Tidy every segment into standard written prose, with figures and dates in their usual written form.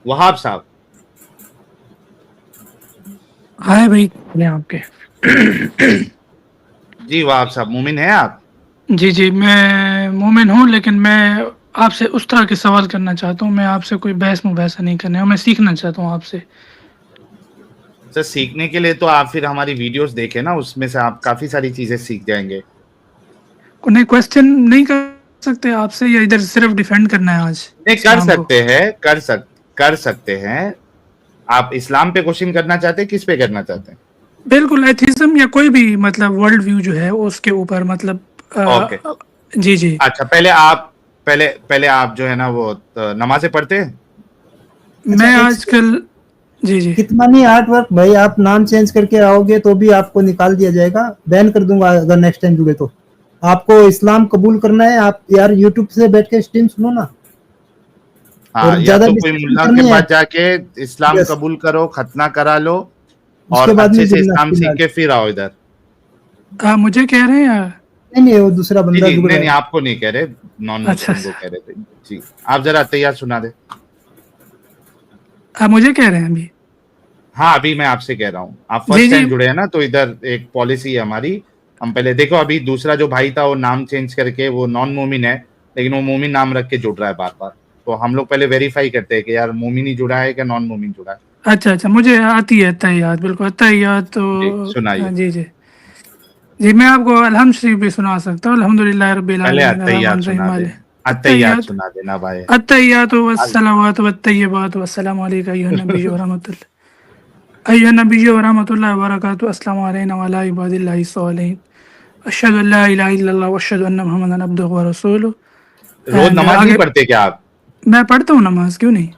वहाब साहब, हाय भाई, बोले आपके। जी वहाब साहब, मोमिन हैं आप? जी जी, मैं मोमिन हूँ, लेकिन मैं आपसे उस तरह के सवाल करना चाहता हूँ। मैं आपसे कोई बहस मुबहसा नहीं करना है, मैं सीखना चाहता हूँ आपसे। सर सीखने के लिए तो आप फिर हमारी वीडियोस देखें ना, उसमें से आप काफी सारी चीजें सीख जाएंगे। उन्हें क्वेश्चन नहीं कर सकते आपसे, या इधर सिर्फ डिफेंड करना है आज नहीं, कर इस्लाम को? सकते हैं, कर सकते हैं। आप इस्लाम पे क्वेश्चन करना चाहते हैं, किस पे करना चाहते हैं? बिल्कुल, एथिज्म या कोई भी मतलब वर्ल्ड व्यू जो है उसके ऊपर, मतलब ओके। जी जी। अच्छा, पहले पहले आप जो है ना वो नमाजें पढ़ते हैं? अच्छा, मैं एक आजकल, जी जी। कितना नहीं आर्ट वर्क भाई, आप नाम चेंज करके आओगे तो भी आपको निकाल दिया जाएगा, बैन कर दूंगा अगर नेक्स्ट टाइम जुड़े तो। आपको इस्लाम कबूल करना है, आप यार यूट्यूब से बैठ के स्ट्रीम सुनो ना, और हाँ, या ज्यादा तो कोई डिस्कशन मुल्ला के करनी है। पास जाके इस्लाम यस, कबूल करो, खतना करा लो, उसके और बाद अच्छे में से जुड़ना इस्लाम सीख फिलहाल। के फिर आओ इधर। मुझे कह रहे हैं या? नहीं नहीं, वो दूसरा जी बंदा जी, जुड़ नहीं रहा नहीं, है। आपको नहीं कह रहे, नॉन अच्छा मुस्लिम को अच्छा। कह रहे थे। जी, आप जरा तैयार सुना दे। आप मुझे कह रहे हैं अभी? हाँ, अभी मैं आपसे कह रहा हूँ, आप जी फर्स्ट जी। टाइम जुड़े हैं ना, तो इधर एक पॉलिसी है हमारी। हम पहले देखो, अभी दूसरा जो भाई था वो नाम चेंज करके वो नॉन मोमिन है, लेकिन वो मोमिन नाम रख के जुड़ रहा है बार बार। तो हम लोग पहले वेरीफाई करते हैं कि यार मोमिन ही जुड़ा है क्या नॉन मोमिन जुड़ा है। अच्छा अच्छा, मुझे आती है अत्तहियात, बिल्कुल अत्तहियात तो। जी सुनाइए। जी जी। जी, मैं आपको अल्हम्द शरीफ भी सुना सकता हूँ। अल्हम्दुलिल्लाह रब्बिल पहले आलमीन अत्तहियात अर्रहमान रहीम सुना दे, मालिक। अत्तहियात अत्तहियात। सुना देना भाई। अत्तहियात वस्सलावात वत्तय्यिबात वस्सलामु अलैका अय्युहन नबिय्यु व रहमतुल्लाहि व बरकातुहू। अस्सलामु अलैना व अला इबादिल्लाहि स्सॉलिहीन। अशहदु अल्ला इलाहा इल्लल्लाह व अशहदु अन्ना मुहम्मदन अब्दुहु व रसूलुहु। रोज एंड नमाज नहीं आगे पढ़ते क्या आप? मैं पढ़ता हूँ नमाज, क्यों नहीं?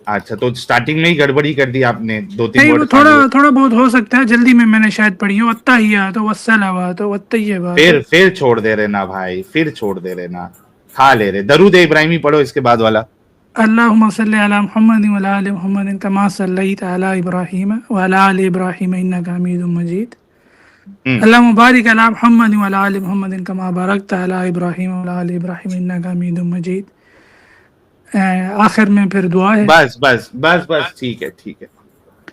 अच्छा, तो स्टार्टिंग में ही गड़बड़ी कर दी आपने, दो तीन नहीं, वर्ड वो थोड़ा खाली। थोड़ा बहुत हो सकता है, जल्दी में मैंने शायद पढ़ी हो। अत्तहियात वस्सलावात वत्तय्यिबात। फिर छोड़ दे रहे ना भाई, फिर छोड़ दे रहे ना, खा ले रहे। दरूद इब्राहिमी पढ़ो इसके बाद वाला। अल्लाहुम्मा सल्लि अला मुहम्मदिन व अला आलि मुहम्मदिन कमा सल्लैता अला इब्राहीम व अला आलि इब्राहीम इन्नका हमीदुम मजीद। हम्म। अल्लाहुम्मा बारिक अला मुहम्मदिन व अला आलि मुहम्मदिन कमा बारकता अला इब्राहीम व अला आलि इब्राहीम इन्नका हमीदुम मजीद। आखिर में फिर दुआ है। बस बस बस बस, ठीक है ठीक है।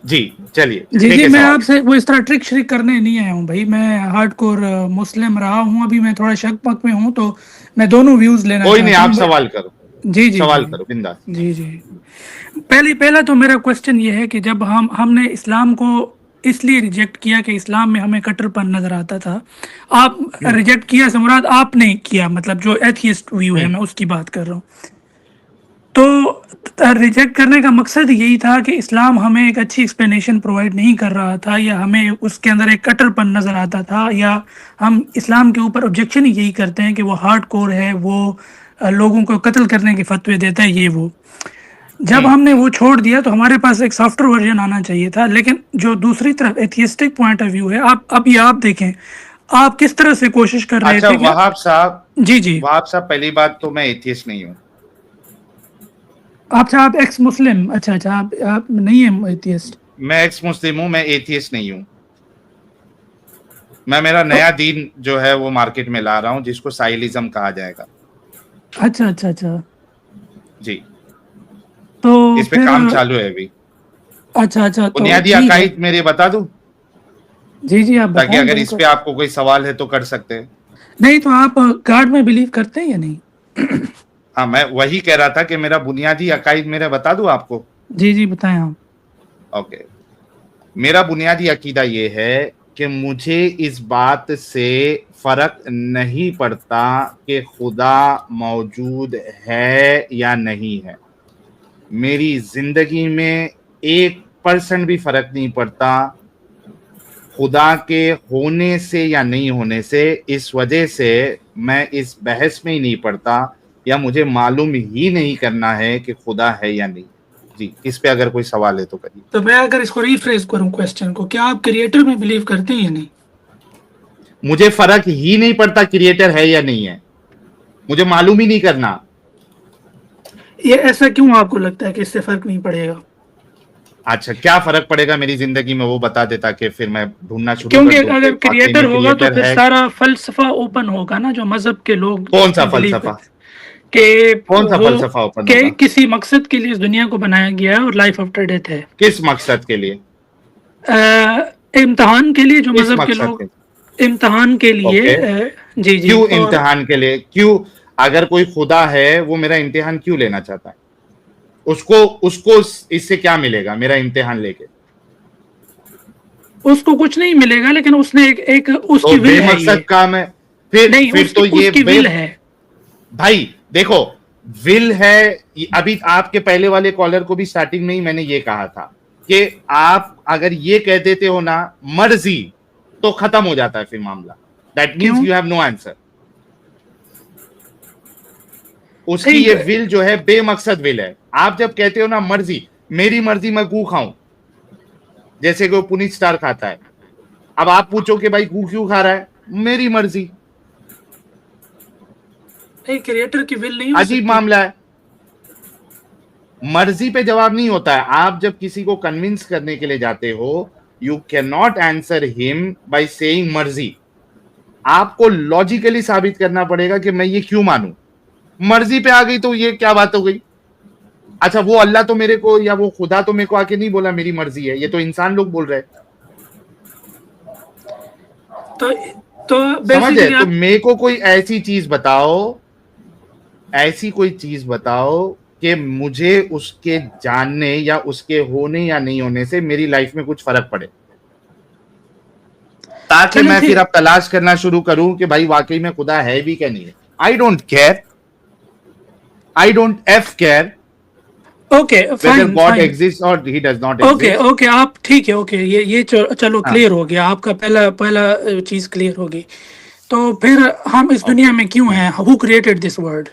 जी, चलिए जी जी, देखे मैं सवाल। आपसे वो इस तरह ट्रिक श्रिक करने नहीं आया हूँ भाई। मैं हार्डकोर मुस्लिम रहा हूँ, अभी मैं थोड़ा शक पक में हूँ, तो मैं दोनों व्यूज लेना कोई नहीं, चाहता आप हूँ। सवाल करो, जी जी जी। सवाल करो बिंदास। जी जी। पहला तो मेरा क्वेश्चन ये है कि जब हमने इस्लाम को इसलिए रिजेक्ट किया कि इस्लाम में हमें कट्टरपन नजर आता था। आप हम्म। रिजेक्ट किया से मुराद आपने किया, मतलब जो एथियस्ट व्यू है हम्म। मैं उसकी बात कर रहा हूँ। तो रिजेक्ट करने का मकसद यही था कि इस्लाम हमें एक अच्छी एक्सप्लेनेशन प्रोवाइड नहीं कर रहा था, या हमें उसके अंदर एक कट्टरपन नज़र आता था, या हम इस्लाम के ऊपर ऑब्जेक्शन ही यही करते हैं कि वो हार्ड कोर है, वो लोगों को कत्ल करने के फतवे देता है, ये वो। जब हम्म। हमने वो छोड़ दिया तो हमारे पास एक सॉफ्टवेयर वर्जन आना चाहिए था। लेकिन जो दूसरी तरफ एथियस्टिक पॉइंट ऑफ व्यू है, आप अभी आप देखें, आप किस तरह से कोशिश कर रहे अच्छा थे कि। वहाब साहब, जी जी। वहाब साहब, पहली बात तो मैं एथियस्ट नहीं हूँ। अच्छा, आप एक्स मुस्लिम, अच्छा अच्छा, आप नहीं है एथियस्ट? मैं एक्स मुस्लिम हूँ, मैं एथियस्ट नहीं हूँ। मैं मेरा तो नया दीन जो है वो मार्केट में ला रहा हूँ, जिसको साइलिज्म कहा जाएगा। अच्छा अच्छा अच्छा। जी, तो इस पे फिर काम चालू है अभी। अच्छा अच्छा, तो बुनियादी ठीक है। अकाइद मेरे बता दूं, जी जी, आप ताकि बताएं अगर इस बिल्कुल। पे आपको कोई सवाल है तो कर सकते हैं। नहीं तो आप गॉड में बिलीव करते हैं या नहीं? हाँ, मैं वही कह रहा था कि मेरा बुनियादी अकाइद मेरे बता दूं आपको। जी जी, बताएं आप। ओके, मेरा बुनियादी अकीदा ये है कि मुझे इस बात से फर्क नहीं पड़ता कि खुदा मौजूद है या नहीं है। मेरी जिंदगी में 1% भी फर्क नहीं पड़ता खुदा के होने से या नहीं होने से। इस वजह से मैं इस बहस में ही नहीं पड़ता, या मुझे मालूम ही नहीं करना है कि खुदा है या नहीं। जी, इस पे अगर कोई सवाल है तो करिए। तो मैं अगर इसको रिफ्रेश करूं क्वेश्चन को, क्या आप क्रिएटर में बिलीव करते हैं या नहीं? मुझे फर्क ही नहीं पड़ता क्रिएटर है या नहीं है, मुझे मालूम ही नहीं करना। ये ऐसा क्यों आपको लगता है कि इससे फर्क नहीं पड़ेगा? अच्छा, क्या फर्क पड़ेगा मेरी जिंदगी में, वो बता देता कि फिर मैं ढूंढना शुरू क्योंकि कर दूं कि अगर वाकई क्रिएटर में होगा तो क्रिएटर फिर है। सारा फलसफा ओपन होगा ना, जो मजहब के लोग कौन सा उसमें बिलीव फलसफा? करते हैं। कि कौन सा वो फलसफा ओपन कि होगा? किसी मकसद के लिए इस दुनिया को बनाया गया है और लाइफ आफ्टर डेथ है। किस मकसद के लिए? इम्तिहान के लिए, जो किस मजहब के मकसद लोग के? इम्तिहान के लिए ओके, जी जी। क्यों और इम्तिहान के लिए? क्यों? अगर कोई खुदा है वो मेरा इम्तिहान क्यों लेना चाहता है? उसको उसको इससे क्या मिलेगा मेरा इम्तिहान लेके? उसको कुछ नहीं मिलेगा, लेकिन उसने एक तो उसकी विल है ये। बेमकसद काम है। नहीं, फिर तो ये उसकी विल है। भाई देखो, विल है। अभी आपके पहले वाले कॉलर को भी स्टार्टिंग में ही मैंने ये कहा था कि आप अगर ये कह देते हो ना मर्जी, तो खत्म हो जाता है फिर मामला। That means you have no answer. उसकी ये विल जो है बेमकसद विल है। आप जब कहते हो ना मर्जी, मेरी मर्जी मैं गू खाऊं, जैसे कि वो पुनीत स्टार खाता है। अब आप पूछो कि भाई गू क्यों खा रहा है? मेरी मर्जी। क्रिएटर की विल नहीं हो अजीब सकती। मामला है। मर्जी पे जवाब नहीं होता है। आप जब किसी को कन्विंस करने के लिए जाते हो, you can not answer him by saying मर्जी। आपको लॉजिकली साबित करना पड़ेगा कि मैं ये क्यों मानूं। मर्जी पे आ गई तो ये क्या बात हो गई? अच्छा, वो अल्लाह तो मेरे को या वो खुदा तो मेरे को आके नहीं बोला मेरी मर्जी है, ये तो इंसान लोग बोल रहे हैं। तो समझ है? तो मेरे को कोई ऐसी चीज बताओ, ऐसी कोई चीज बताओ कि मुझे उसके जानने या उसके होने या नहीं होने से मेरी लाइफ में कुछ फर्क पड़े, ताकि मैं फिर अब तलाश करना शुरू करूं कि भाई वाकई में खुदा है भी क्या नहीं है। I don't care, I don't F care okay fine, God exist और he does not exist. Okay आप ठीक है। ओके ये चलो क्लियर हो गया, आपका पहला चीज क्लियर होगी। तो फिर हम इस दुनिया में क्यों हैं? Who created this world?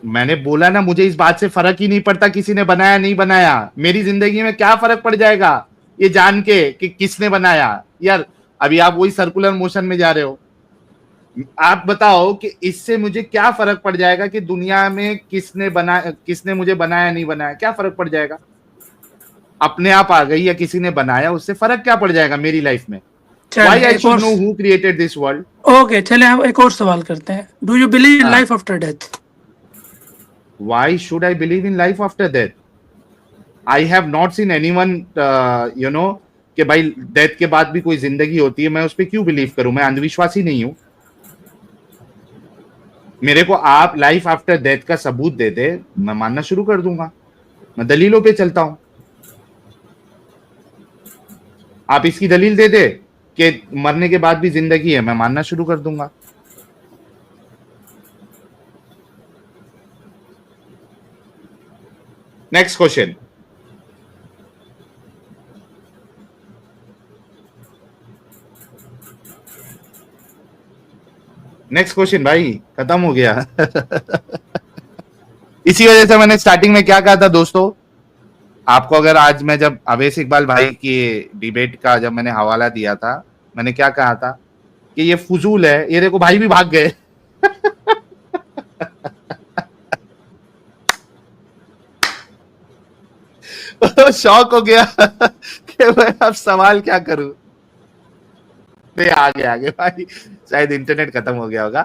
मैंने बोला ना, मुझे इस बात से फर्क ही नहीं पड़ता किसी ने बनाया नहीं बनाया। मेरी जिंदगी में क्या फर्क पड़ जाएगा ये जान के कि किसने बनाया? यार अभी आप वही सर्कुलर मोशन में जा रहे हो। आप बताओ कि इससे मुझे क्या फर्क पड़ जाएगा कि दुनिया में किसने मुझे बनाया नहीं बनाया? क्या फर्क पड़ जाएगा? अपने आप आ गई या किसी ने बनाया, उससे फर्क क्या पड़ जाएगा मेरी लाइफ में? Why I should know who created this world? Okay चले हम एक और सवाल करते हैं। Do you believe in life after death? Why should I believe in life after death? I have not seen anyone, कि भाई डेथ के बाद भी कोई जिंदगी होती है। मैं उस पर क्यों बिलीव करूं? मैं अंधविश्वासी नहीं हूं। मेरे को आप लाइफ आफ्टर डेथ का सबूत दे दे, मैं मानना शुरू कर दूंगा। मैं दलीलों पे चलता हूं। आप इसकी दलील दे दे कि मरने के बाद भी जिंदगी है, मैं मानना शुरू कर दूंगा। Next question. नेक्स्ट क्वेश्चन भाई, खत्म हो गया। इसी वजह से मैंने स्टार्टिंग में क्या कहा था दोस्तों आपको। अगर आज मैं जब अवैस इकबाल भाई की डिबेट का जब मैंने हवाला दिया था, मैंने क्या कहा था कि ये फुजूल है। ये देखो भाई भी भाग गए। शौक हो गया कि मैं अब सवाल क्या करूं। नहीं, आगे भाई, शायद इंटरनेट खत्म हो गया होगा।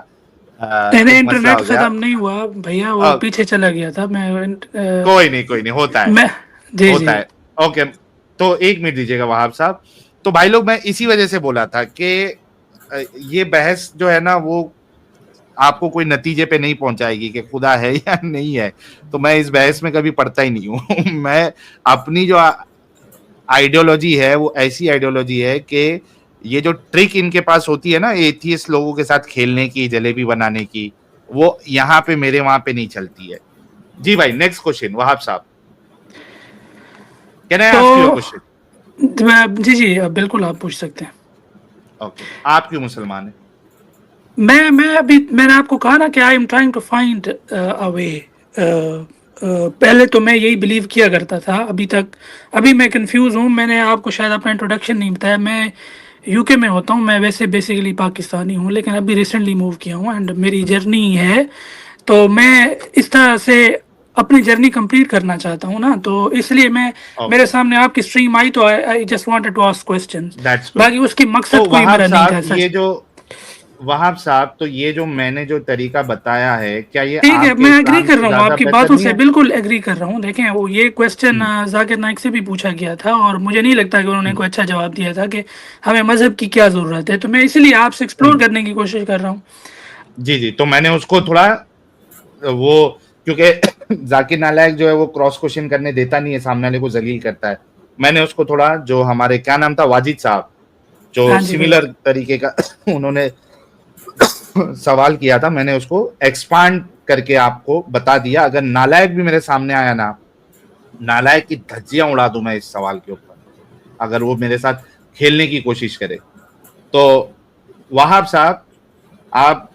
इंटरनेट खत्म नहीं हुआ भैया, वो पीछे चला गया था। मैं कोई नहीं, होता है, होता है। ओके, तो 1 मिनट दीजिएगा वहाब साहब। तो भाई लोग, मैं इसी वजह से बोला था कि ये बहस जो है ना, वो आपको कोई नतीजे पे नहीं पहुंचाएगी कि खुदा है या नहीं है। तो मैं इस बहस में कभी पढ़ता ही नहीं हूं। मैं अपनी जो आइडियोलॉजी है वो ऐसी आइडियोलॉजी है कि ये जो ट्रिक इनके पास होती है ना एथियस्ट लोगों के साथ खेलने की, जलेबी बनाने की, वो यहाँ पे मेरे वहां पे नहीं चलती है। जी भाई, नेक्स्ट क्वेश्चन वहाब साहब। Can I ask you a question? जी बिल्कुल, आप पूछ सकते हैं। ओके, आप क्यों मुसलमान हैं? मैंने आपको कहा ना कि I am trying to find a way. पहले तो मैं यही बिलीव किया करता था, अभी मैं कंफ्यूज हूँ। मैंने आपको शायद अपना इंट्रोडक्शन नहीं बताया। मैं यूके में होता हूँ। मैं वैसे बेसिकली पाकिस्तानी हूँ, लेकिन अभी रिसेंटली मूव किया हूँ एंड मेरी जर्नी है। तो मैं इस तरह से अपनी जर्नी कंप्लीट करना चाहता हूँ ना, तो इसलिए मेरे सामने आपकी स्ट्रीम आई तो I just wanted to ask questions. बाकी उसकी मकसद कोई मेरा नहीं था। ये जो वहाब साहब, तो ये जो मैंने जो तरीका बताया है, क्या ये ठीक है, आपके मैं एग्री इस्लाम कर से रहा हूँ, ज्यादा आपकी बेहतर बातों नहीं से है? बिल्कुल एग्री कर रहा हूँ। देखें, वो ये क्वेश्चन हम्म, जाकिर नाइक से भी पूछा गया था और मुझे नहीं लगता कि उन्होंने हम्म, कोई अच्छा जवाब दिया था कि हमें मजहब की क्या ज़रूरत है। तो मैं इसीलिए आपसे एक्सप्लोर हम्म। करने की कोशिश कर रहा हूँ। जी जी, तो मैंने उसको थोड़ा वो, क्योंकि जाकिर नालायक जो है वो क्रॉस क्वेश्चन करने देता नहीं है, सामने वाले को जलील करता है। मैंने उसको थोड़ा, जो हमारे क्या नाम था, वाजिद साहब, जो हाँ जी भाई। सिमिलर तरीके का उन्होंने सवाल किया था, मैंने उसको एक्सपांड करके आपको बता दिया। अगर नालायक भी मेरे सामने आया ना, नालायक की धज्जियां उड़ा दूं मैं इस सवाल के ऊपर, अगर वो मेरे साथ खेलने की कोशिश करे। तो वहाब साहब, आप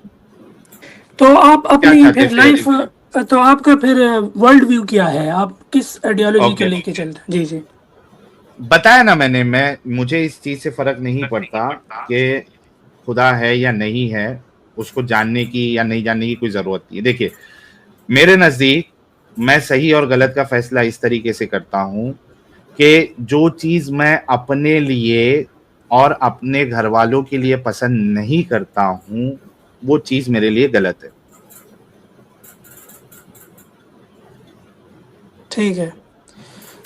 तो आप क्या अपनी चाहते फिर हैं लाइफ, फिर? तो आपका फिर वर्ल्ड व्यू क्या है, आप किस आइडियोलॉजी को ओके, लेके चलते हैं? जी जी। बताया ना मैंने, मैं मुझे इस चीज से फर्क नहीं पड़ता कि खुदा है या नहीं है, उसको जानने की या नहीं जानने की कोई जरूरत नहीं है। देखिए, मेरे नजदीक मैं सही और गलत का फैसला इस तरीके से करता हूं कि जो चीज मैं अपने लिए और अपने घर वालों के लिए पसंद नहीं करता हूं, वो चीज मेरे लिए गलत है। ठीक है।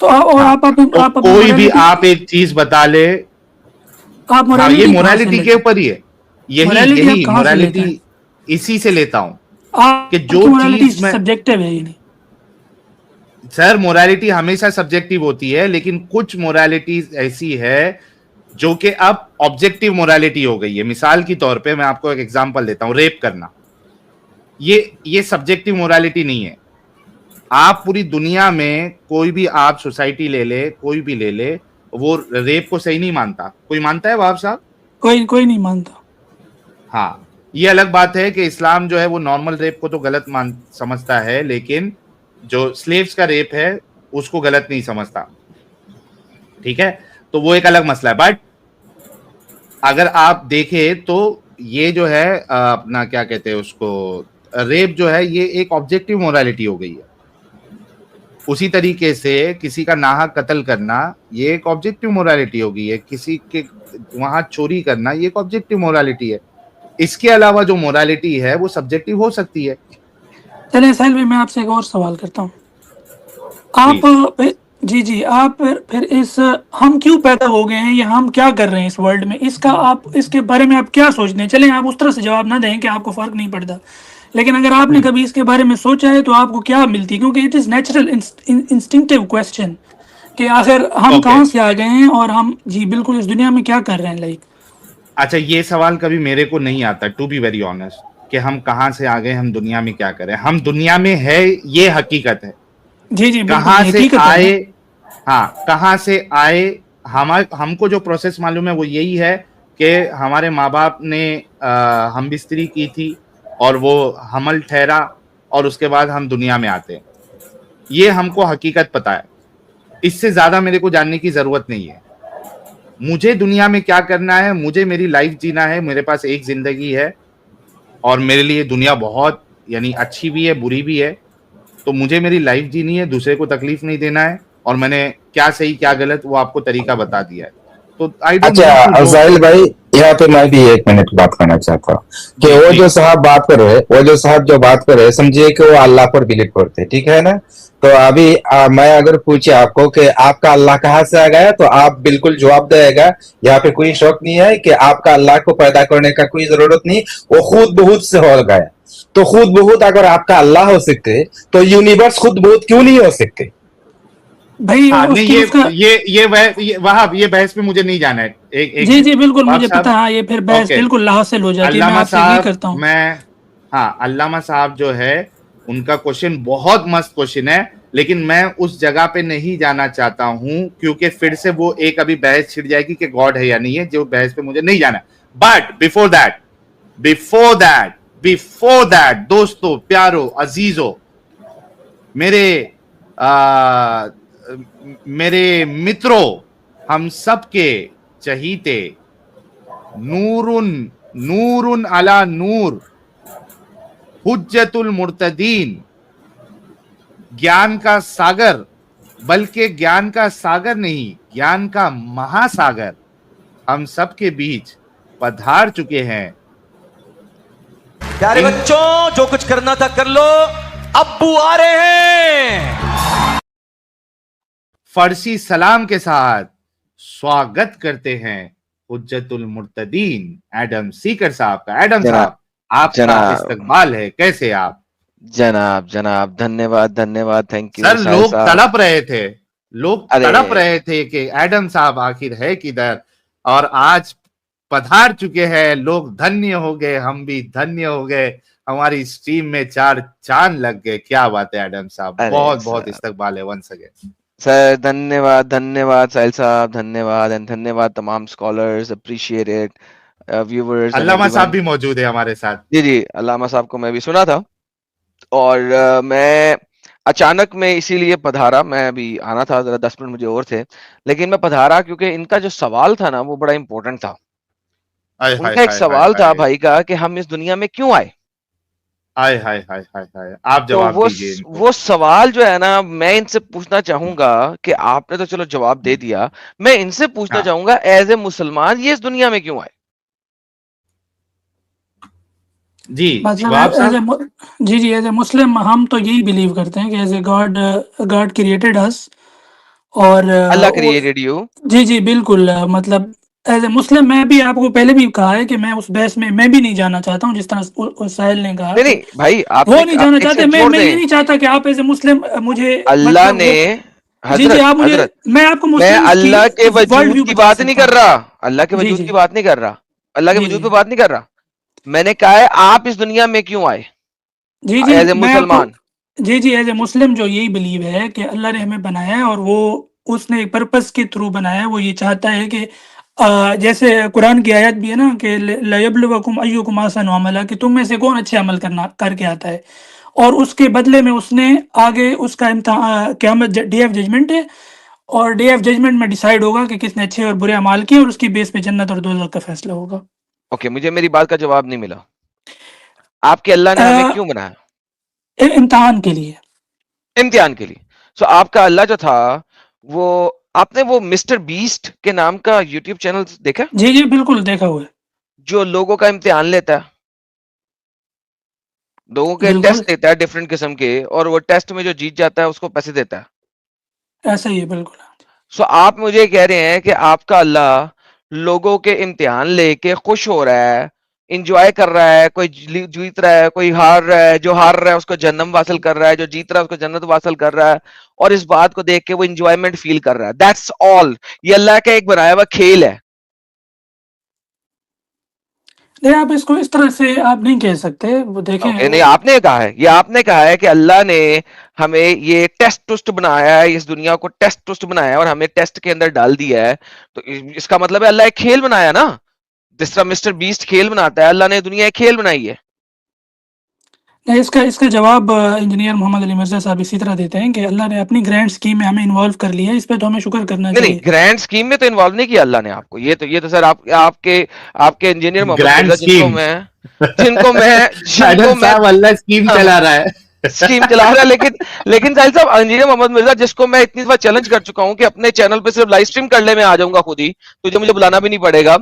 तो और हाँ, तो आप अपनी कोई भी मोरालिटी, आप एक चीज बता ले। आप हाँ, ये मोरालिटी कहाँ से मोरालिटी के लेते हैं? ऊपर ही है। यही मोरालिटी आप यही कहाँ से लेते मोरालिटी हैं? इसी से लेता हूं कि आपकी जो मोरालिटी चीज मैं, सब्जेक्टिव है ही नहीं। सर मोरालिटी हमेशा सब्जेक्टिव होती है, लेकिन कुछ मोरालिटीज ऐसी है जो कि अब ऑब्जेक्टिव मोरालिटी हो गई है। मिसाल के तौर पे मैं आपको एक एग्जांपल देता हूं, रेप करना, ये सब्जेक्टिव मोरालिटी नहीं है। आप पूरी दुनिया में कोई भी आप सोसाइटी ले ले, कोई भी ले ले, वो रेप को सही नहीं मानता। कोई मानता है वहाब साहब? कोई कोई नहीं मानता। हाँ, ये अलग बात है कि इस्लाम जो है वो नॉर्मल रेप को तो गलत मान समझता है, लेकिन जो स्लेव्स का रेप है उसको गलत नहीं समझता। ठीक है, तो वो एक अलग मसला है। बट अगर आप देखें तो ये जो है अपना क्या कहते हैं उसको, रेप जो है ये एक ऑब्जेक्टिव मोरालिटी हो गई है। उसी तरीके से किसी का नाहक कत्ल करना ये एक ऑब्जेक्टिव मोरालिटी हो गई है, किसी के वहां चोरी करना ये एक ऑब्जेक्टिव मोरालिटी है। इसके अलावा जो मोरालिटी है वो सब्जेक्टिव हो सकती है। चलिए साहिल भाई, मैं आपसे एक और सवाल करता हूँ। आप प्लीज। जी जी, आप फिर इस, हम क्यों पैदा हो गए हैं या हम क्या कर रहे हैं इस वर्ल्ड में, इसका आप, इसके बारे में आप क्या सोचते हैं? चलें, आप उस तरह से जवाब ना दें कि आपको फर्क नहीं पड़ता, लेकिन अगर आपने कभी इसके बारे में सोचा है तो आपको क्या मिलती है? क्योंकि it is natural instinctive question कि आखिर हम ओके, कहाँ से आ गए हैं और हम जी बिल्कुल इस दुनिया में क्या कर रहे हैं, लाइक। अच्छा, ये सवाल कभी मेरे को नहीं आता, टू बी वेरी ऑनेस्ट, कि हम कहाँ से आ गए, हम दुनिया में क्या करें। हम दुनिया में है, ये हकीकत है। जी जी बिल्कुल, कहाँ ये से हकीकत है आए, ना। हाँ कहाँ से आए, हमको जो प्रोसेस मालूम है वो यही है कि हमारे माँ बाप ने हम बिस्तरी की थी और वो हमल ठहरा, और उसके बाद हम दुनिया में आते हैं। ये हमको हकीकत पता है, इससे ज्यादा मेरे को जानने की जरूरत नहीं है। मुझे दुनिया में क्या करना है, मुझे मेरी लाइफ जीना है। मेरे पास एक जिंदगी है और मेरे लिए दुनिया बहुत, यानी अच्छी भी है बुरी भी है। तो मुझे मेरी लाइफ जीनी है, दूसरे को तकलीफ नहीं देना है, और मैंने क्या सही क्या गलत वो आपको तरीका बता दिया है। तो आई डोंट अच्छा नीड टू नो। साहिल भाई, यहाँ पे मैं भी 1 मिनट बात करना चाहता हूँ कि जी वो जो प्लीज। साहब बात कर रहे हैं, वो जो साहब जो बात कर रहे हैं, समझिए कि वो अल्लाह पर बिलीव करते हैं, ठीक है ना? तो अभी मैं अगर पूछे आपको कि आपका अल्लाह कहाँ से आ गया, तो आप बिल्कुल जवाब देगा। यहाँ पे कोई शक नहीं है कि आपका अल्लाह को पैदा करने का कोई जरूरत नहीं, वो खुद बहुत से हो गया। तो खुद बहुत अगर आपका अल्लाह हो सकते, तो यूनिवर्स खुद बहुत क्यों नहीं हो सकते? भाई हाँ नहीं, उसकी उसका, ये वहाब, ये बहस में मुझे नहीं जाना है। एक जी मिनट जी बिल्कुल वहाब मुझे पता साहब। है। हाँ, ये फिर बहस ओके, बिल्कुल हासिल हो जाती है, मैं अल्लामा आपसे एग्री साहब, करता हूँ। मैं, हाँ अल्लामा साहब जो है उनका क्वेश्चन बहुत मस्त क्वेश्चन है, लेकिन मैं उस जगह पे नहीं जाना चाहता हूं, क्योंकि फिर से वो एक अभी बहस छिड़ जाएगी कि गॉड है या नहीं है, जो बहस पे मुझे नहीं जाना। बट बिफोर दैट दोस्तों, प्यारो, अजीजों, मेरे आ, मेरे मित्रों, हम सबके चहीते, नूरुन नूरुन अला नूर, हुज्जतुल मुर्तदीन, ज्ञान का सागर, बल्कि ज्ञान का सागर नहीं, ज्ञान का महासागर हम सबके बीच पधार चुके हैं। प्यारे बच्चों, जो कुछ करना था कर लो, अब्बू आ रहे हैं। फर्सी सलाम के साथ स्वागत करते हैं हुज्जतुल मुर्तदीन एडम सीकर साहब का। एडम साहब, आपका इस्तकबाल है, कैसे आप? जनाब जनाब, धन्यवाद धन्यवाद, थैंक यू सर, साहिल लोग साहब। तड़प रहे थे, लोग अरे तड़प रहे थे कि एडम साहब आखिर है किधर, और आज पधार चुके हैं। लोग धन्य हो गए, हम भी धन्य हो गए, हमारी स्ट्रीम में 4 चांद लग गए। क्या बात है एडम साहब, अरे बहुत बहुत सर, इस्तकबाल है वंस अगेन। सर धन्यवाद धन्यवाद साहिल साहब, धन्यवाद एंड धन्यवाद तमाम scholars, appreciate it, viewers and Allama साहब एवरीवन। भी मौजूद है हमारे साथ। जी जी, अल्लामा साहब को मैं भी सुना था, और मैं अचानक में इसीलिए पधारा। मैं अभी आना था, जरा 10 मिनट मुझे और थे, लेकिन मैं पधारा क्योंकि इनका जो सवाल था ना वो बड़ा इंपॉर्टेंट था। आय हाय उनका एक हाय हाय सवाल था हाय, भाई का कि हम इस दुनिया में क्यों आए। आय हाय हाय हाय हाय, आप तो जवाब दीजिए इनको। वो सवाल जो है ना, मैं इनसे पूछना चाहूंगा कि आपने तो चलो जवाब दे दिया, मैं इनसे पूछना हाँ चाहूंगा एज ए मुसलमान ये इस दुनिया में क्यों आए। जी, मतलब वाब एज साहब। ए जी जी, एज ए मुस्लिम हम तो यही बिलीव करते हैं कि as a god, god created us. और अल्लाह क्रिएटेड यू। जी जी बिल्कुल, मतलब एज ए मुस्लिम मैं भी आपको पहले भी कहा है कि मैं उस बहस में मैं भी नहीं जाना चाहता हूँ, जिस तरह उस साहिल ने कहा नहीं कि नहीं भाई, वो आपने नहीं जाना एक चाहते। सेकंड छोड़ मैं ये दें। नहीं चाहता कि आप एज ए मुस्लिम मुझे अल्लाह मतलब ने, वो, जी जी, हजरत आप मुझे, हजरत, मैं आपको मैं मुस्लिम्स की अल्लाह के वर्ल्ड वजूद व्यू की बता बात नहीं सकता कर हूँ। रहा, अल्लाह के जी वजूद जी की बात नहीं कर रहा, अल्लाह के जी वजूद जी पे बात नहीं कर रहा। मैंने कहा है आप इस दुनिया में क्यों आए जी जी, एज ए मैं आपको, मुसलमान। जी जी, एज ए मुस्लिम जो यही बिलीव है कि अल्लाह ने हमें बनाया है, और वो उसने एक पर्पस के थ्रू बनाया है। वो ये चाहता है कि जैसे कुरान की आयत भी है ना कि लयब्लुवकुम अय्युकुम अहसनु अमला, कि तुम में से कौन अच्छे अमल करना करके आता है, और उसके बदले में उसने आगे उसका इम्तिहान, क़यामत डे ऑफ जजमेंट है, और डे ऑफ जजमेंट में डिसाइड होगा कि किसने अच्छे और बुरे अमाल किए, और उसकी बेस पे जन्नत और दोज़ख का फैसला होगा। ओके, मुझे मेरी बात का जवाब नहीं मिला। आपके अल्लाह ने हमें क्यों बनाया? इम्तिहान के लिए। इम्तिहान के लिए। सो आपका अल्लाह जो था, वो, आपने वो मिस्टर बीस्ट के नाम का यूट्यूब चैनल देखा, जी जी बिल्कुल देखा हुआ है। जो लोगों का इम्तिहान लेता है, लोगों के बिल्कुल टेस्ट लेता है डिफरेंट किस्म के, और वो टेस्ट में जो जीत जाता है उसको पैसे देता है। ऐसा ही है, बिल्कुल। सो आप मुझे कह रहे हैं कि आपका अल्लाह लोगों के इम्तिहान लेके खुश हो रहा है, इंजॉय कर रहा है, कोई जीत रहा है, कोई हार रहा है, जो हार रहा है उसको जन्नत हासिल कर रहा है, जो जीत रहा है उसको जन्नत हासिल कर रहा है, और इस बात को देख के वो इंजॉयमेंट फील कर रहा है। That's all. ये अल्लाह का एक बनाया हुआ खेल है। नहीं, आप इसको इस तरह से आप नहीं कह सकते, वो देखें ओके, नहीं आपने कहा है, ये आपने कहा है कि अल्लाह ने हमें ये टेस्ट टुस्ट बनाया है, इस दुनिया को टेस्ट टुस्ट बनाया है और हमें टेस्ट के अंदर डाल दिया है। तो इसका मतलब है अल्लाह एक खेल बनाया ना, जिस तरह मिस्टर बीस्ट खेल बनाता है, अल्लाह ने दुनिया एक खेल बनाई है। नहीं, इसका इसका जवाब इंजीनियर मोहम्मद अली मिर्जा साहब इसी तरह देते हैं कि अल्लाह ने अपनी ग्रैंड स्कीम में हमें इन्वॉल्व कर लिया है, इस पे तो हमें शुक्र करना नहीं नहीं, चाहिए। ग्रैंड स्कीम में तो इन्वॉल्व नहीं किया अल्लाह ने आपको। ये तो सर आपके आपके इंजीनियर मोहम्मद ग्रैंड मिर्जा, स्कीम। जिनको मैडम मैं साहब, अल्लाह स्कीम हाँ, चला रहा है। स्कीम चला रहा है, लेकिन साहिल साहब, इंजीनियर मोहम्मद मिर्जा, जिसको मैं इतनी बार चैलेंज कर चुका हूं कि अपने चैनल पे सिर्फ लाइव स्ट्रीम कर ले, मैं आ जाऊंगा खुद ही, तुझे मुझे बुलाना भी नहीं पड़ेगा,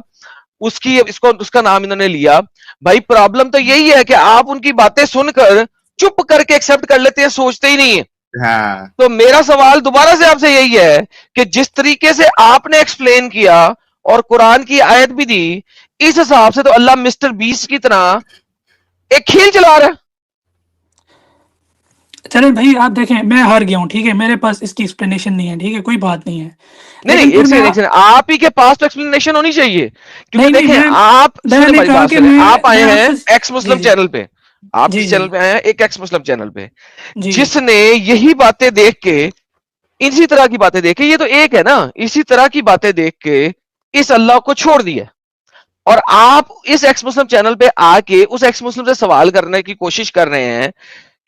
उसकी इसको उसका नाम इन्होंने लिया। भाई प्रॉब्लम तो यही है कि आप उनकी बातें सुनकर चुप करके एक्सेप्ट कर लेते हैं, सोचते ही नहीं है। हाँ तो मेरा सवाल दोबारा से आपसे यही है कि जिस तरीके से आपने एक्सप्लेन किया और कुरान की आयत भी दी, इस हिसाब से तो अल्लाह मिस्टर बीस की तरह एक खेल चला रहा है। चले भाई, आप देखें, मैं हार गया हूँ, ठीक है, मेरे पास इसकी एक्सप्लेनेशन नहीं है, ठीक है, कोई बात नहीं है। नहीं लेकिन नहीं, फिर मैं एक सेकंड, आप ही के पास तो एक्सप्लेनेशन होनी चाहिए, क्योंकि नहीं नहीं, देखें आप, सुने मैंने मेरी कहा बात कि सुने, आप आए मैं हैं आपसे, एक्स जी मुस्लिम जी चैनल पे, आप जी किस जी चैनल पे आए हैं? एक एक्स मुस्लिम चैनल पे, जी जी जिसने यही बातें देख के, इसी तरह की बातें देख के, ये तो एक है ना, इसी तरह की बातें देख के इस अल्लाह को छोड़ दिया, और आप इस एक्स मुस्लिम चैनल पे आके उस एक्स मुस्लिम से सवाल करने की कोशिश कर रहे हैं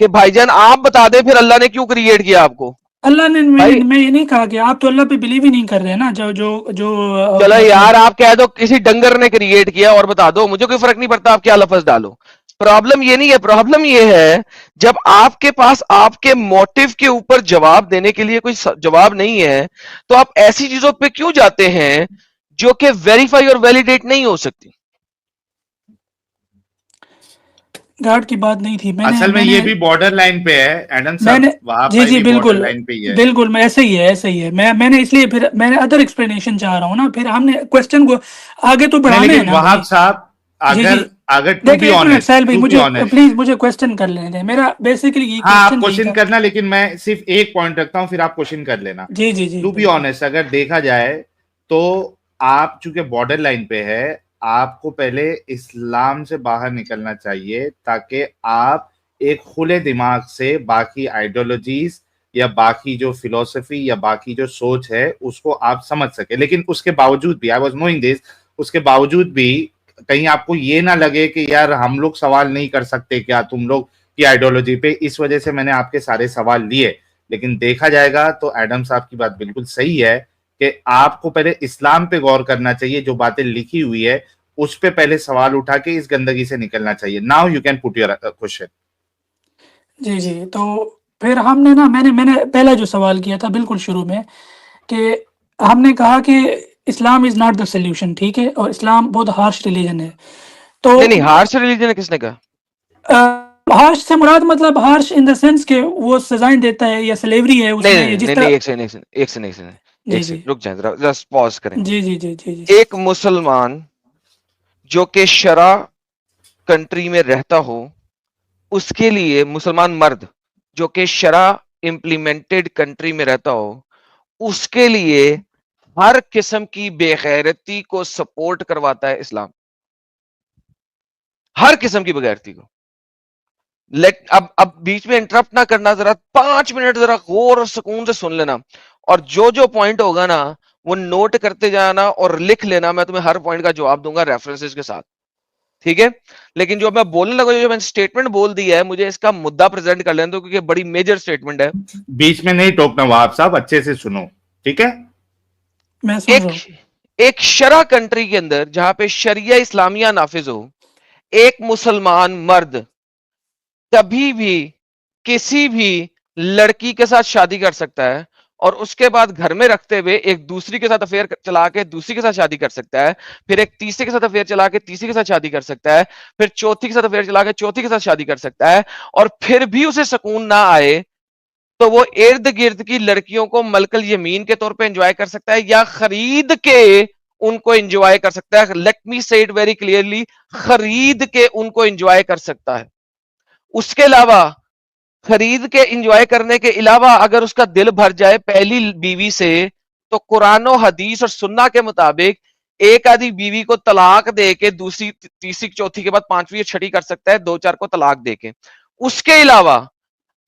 कि भाईजान आप बता दें फिर अल्लाह ने क्यों क्रिएट किया आपको। अल्लाह ने, भाई मैं ये नहीं कहा कि आप तो अल्लाह पे बिलीव ही नहीं कर रहे हैं ना, जो जो जो चलो यार, मतलब आप कह दो किसी डंगर ने क्रिएट किया और बता दो, मुझे कोई फर्क नहीं पड़ता आप क्या लफ्ज डालो। प्रॉब्लम ये नहीं है, प्रॉब्लम ये है जब आपके पास आपके मोटिव के ऊपर जवाब देने के लिए कोई जवाब नहीं है, तो आप ऐसी चीजों पे क्यों जाते हैं जो कि वेरीफाई और वैलिडेट नहीं हो सकती। गार्ड की बात नहीं थी। असल में ये भी बॉर्डर लाइन पे है एडम मैंने साहब, वहां जी पर जी भी बॉर्डर बिल्कुल लाइन पे ही है। बिल्कुल, मैं ऐसे ही है, ऐसे ही है। मैंने इसलिए फिर मैंने अदर एक्सप्लेनेशन चाह रहा हूँ ना, फिर हमने क्वेश्चन को आगे तो नहीं बढ़ाना है लेकिन ना वहाब भाई। साहब, जी जी, अगर अगर टू बी देखिए एक मिनट ऑनेस्ट, साहिल भाई, टू बी मुझे ऑनेस्ट, प्लीज मुझे क्वेश्चन कर लेने दें। मेरा बेसिकली यही हाँ आप क्वेश्चन यही क्वेश्चन था। करना, लेकिन मैं सिर्फ एक पॉइंट रखता हूँ, फिर आप क्वेश्चन कर लेना। जी जी जी टू बी बिल्कुल। ऑनेस्ट, अगर देखा जाए तो आप चूंकि बॉर्डर लाइन पे है, आपको पहले इस्लाम से बाहर निकलना चाहिए ताकि आप एक खुले दिमाग से बाकी आइडियोलॉजीज या बाकी जो फिलोसफी या बाकी जो सोच है उसको आप समझ सके। लेकिन उसके बावजूद भी, आई वॉज नोइंग दिस, उसके बावजूद भी कहीं आपको ये ना लगे कि यार हम लोग सवाल नहीं कर सकते क्या तुम लोग की आइडियोलॉजी पे, इस वजह से मैंने आपके सारे सवाल लिए। लेकिन देखा जाएगा तो एडम साहब की बात बिल्कुल सही है कि आपको पहले इस्लाम पे गौर करना चाहिए, जो बातें लिखी हुई है उस पे पहले सवाल उठा के इस गंदगी से निकलना चाहिए। Now you can put your question. जी जी, तो फिर हमने ना, मैंने मैंने पहला जो सवाल किया था बिल्कुल शुरू में, कि हमने कहा कि Islam is not the solution, ठीक है, और इस्लाम बहुत हार्श रिलीजन है। तो नहीं नहीं, हार्श रिलीजन है किसने कहा? हार्श से मुराद मतलब हार्श इन द सेंस के वो सजाएं देता है या स्लेवरी है नहीं उसमें, या नहीं जिस नहीं नहीं, तरह। एक सेकंड एक सेकंड एक सेकंड एक सेकंड जी एक जी सेकंड रुक जाए जरा, जस्ट पॉज करें। जी जी जी जी जी एक मुसलमान जो कि शरा कंट्री में रहता हो, उसके लिए, मुसलमान मर्द जो कि शरा इंप्लीमेंटेड कंट्री में रहता हो, उसके लिए हर किस्म की बेगैरती को सपोर्ट करवाता है इस्लाम, हर किस्म की बेगैरती को। लेट अब बीच में इंटरप्ट ना करना, जरा 5 मिनट जरा गौर और सुकून से सुन लेना, और जो जो पॉइंट होगा ना वो नोट करते जाना और लिख लेना। मैं तुम्हें हर पॉइंट का जवाब दूंगा रेफरेंसेस के साथ, ठीक है? लेकिन जो मैं बोलने लगा, जो मैंने स्टेटमेंट बोल दी है, मुझे इसका मुद्दा प्रेजेंट कर लेने दो, क्योंकि बड़ी मेजर स्टेटमेंट है। बीच में नहीं टोकना वहाब साहब, अच्छे से सुनो, ठीक है? मैं सुन एक रहा हूँ। एक शरा कंट्री के अंदर जहां पे शरिया इस्लामिया नाफिज हो, एक मुसलमान मर्द कभी भी किसी भी लड़की के साथ शादी कर सकता है, और उसके बाद घर में रखते हुए एक दूसरी के साथ अफेयर चला के दूसरी के साथ शादी कर सकता है, फिर एक तीसरे के साथ अफेयर चला के तीसरी के साथ शादी कर सकता है, फिर चौथी के साथ अफेयर चला के चौथी के साथ शादी कर सकता है, और फिर भी उसे सुकून ना आए तो वो इर्द गिर्द की लड़कियों को मलकल यमीन के तौर पे एंजॉय कर सकता है, या खरीद के उनको एंजॉय कर सकता है। लेट मी से इट वेरी क्लियरली, खरीद के उनको एंजॉय कर सकता है। उसके अलावा, खरीद के एंजॉय करने के अलावा अगर उसका दिल भर जाए पहली बीवी से, तो कुरान और हदीस और सुन्ना के मुताबिक एक आधी बीवी को तलाक दे के दूसरी तीसरी चौथी के बाद पांचवी या छठी कर सकता है, दो चार को तलाक दे के। उसके अलावा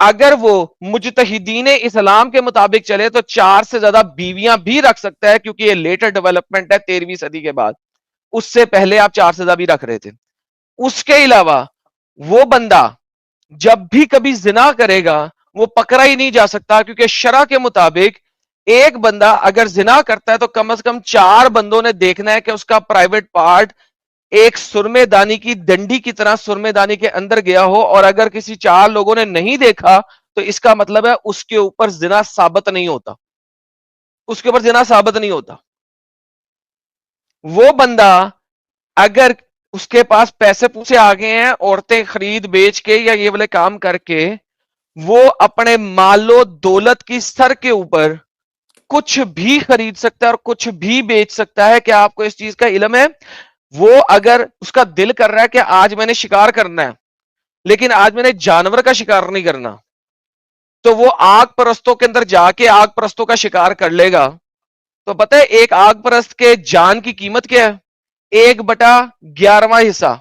अगर वो मुजतहिदीन इस्लाम के मुताबिक चले तो 4 से ज्यादा बीवियां भी रख सकता है, क्योंकि ये लेटर डेवलपमेंट है 13वीं सदी के बाद। उससे पहले आप 4 से ज्यादा भी रख रहे थे। उसके अलावा वो बंदा जब भी कभी जिना करेगा वो पकड़ा ही नहीं जा सकता, क्योंकि शरा के मुताबिक एक बंदा अगर जिना करता है तो कम से कम 4 बंदों ने देखना है कि उसका प्राइवेट पार्ट एक सुरमेदानी की डंडी की तरह सुरमेदानी के अंदर गया हो, और अगर किसी 4 लोगों ने नहीं देखा तो इसका मतलब है उसके ऊपर जिना साबित नहीं होता, उसके ऊपर जिना साबित नहीं होता। वो बंदा अगर उसके पास पैसे पूसे आ गए हैं औरतें खरीद बेच के या ये वाले काम करके, वो अपने मालो दौलत की सर के ऊपर कुछ भी खरीद सकता है और कुछ भी बेच सकता है। क्या आपको इस चीज का इल्म है? वो अगर उसका दिल कर रहा है कि आज मैंने शिकार करना है, लेकिन आज मैंने जानवर का शिकार नहीं करना, तो वो आग परस्तों के अंदर जाके आग परस्तों का शिकार कर लेगा। तो पता है एक आग परस्त के जान की कीमत क्या है? 1/11वां हिस्सा।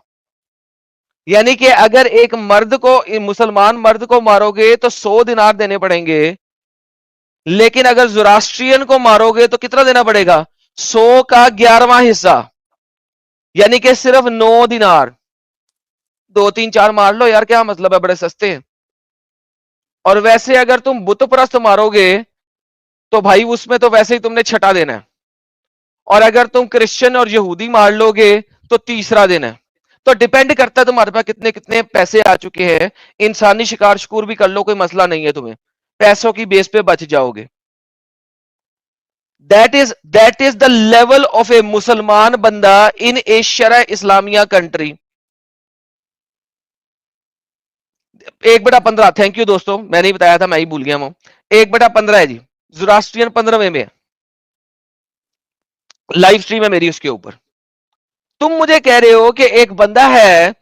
यानी कि अगर एक मर्द को, मुसलमान मर्द को मारोगे तो 100 दिनार देने पड़ेंगे, लेकिन अगर ज़ोरास्ट्रियन को मारोगे तो कितना देना पड़ेगा? 100 का 11वां हिस्सा, यानी कि सिर्फ 9 दिनार। 2 3 4 मार लो यार, क्या मतलब है, बड़े सस्ते हैं। और वैसे अगर तुम बुत परस्त मारोगे तो भाई उसमें तो वैसे ही तुमने छटा देना है, और अगर तुम क्रिश्चियन और यहूदी मार लोगे तो तीसरा दिन है। तो डिपेंड करता है तुम्हारे पास कितने कितने पैसे आ चुके हैं। इंसानी शिकार शकूर भी कर लो, कोई मसला नहीं है, तुम्हें पैसों की बेस पे बच जाओगे। That is the level of a Musalman banda in a Sharia Islamia country. 1/15, thank you दोस्तों, मैं नहीं बताया था, मैं ही भूल गया वो। 1/15 है जी, ज़ोरास्ट्रियन 15वें में है, लाइव स्ट्रीम है मेरी उसके ऊपर। तुम मुझे कह रहे हो कि एक बंदा है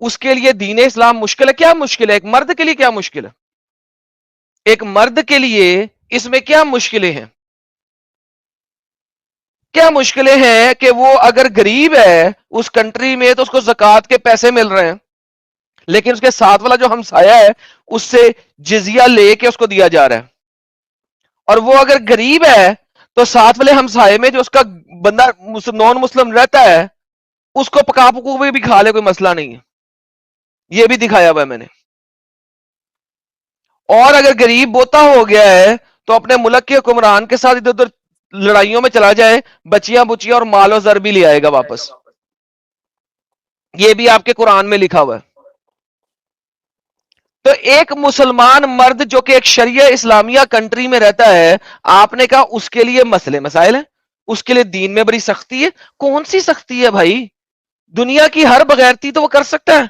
उसके लिए दीन इस्लाम मुश्किल है। क्या मुश्किल है? एक मर्द के लिए क्या मुश्किल है? एक मर्द के लिए इसमें क्या मुश्किलें हैं? क्या मुश्किलें हैं कि वो अगर गरीब है उस कंट्री में तो उसको ज़कात के पैसे मिल रहे हैं, लेकिन उसके साथ वाला जो हमसाया है उससे जिजिया लेके उसको दिया जा रहा है। और वो अगर गरीब है तो साथ वाले हमसाये में जो उसका बंदा नॉन मुस्लिम रहता है उसको पका पकू भी खा ले, कोई मसला नहीं है। ये भी दिखाया हुआ है मैंने। और अगर गरीब बोता हो गया है तो अपने मुल्क के हुक्मरान के साथ इधर उधर लड़ाइयों में चला जाए, बच्चियां बुच्चियां और मालो जर भी ले आएगा वापस। ये भी आपके कुरान में लिखा हुआ है। तो एक मुसलमान मर्द जो कि एक शरिया इस्लामिया कंट्री में रहता है, आपने कहा उसके लिए मसले मसाइल है, उसके लिए दीन में बड़ी सख्ती है। कौन सी सख्ती है भाई? दुनिया की हर बगैरती तो वो कर सकता है,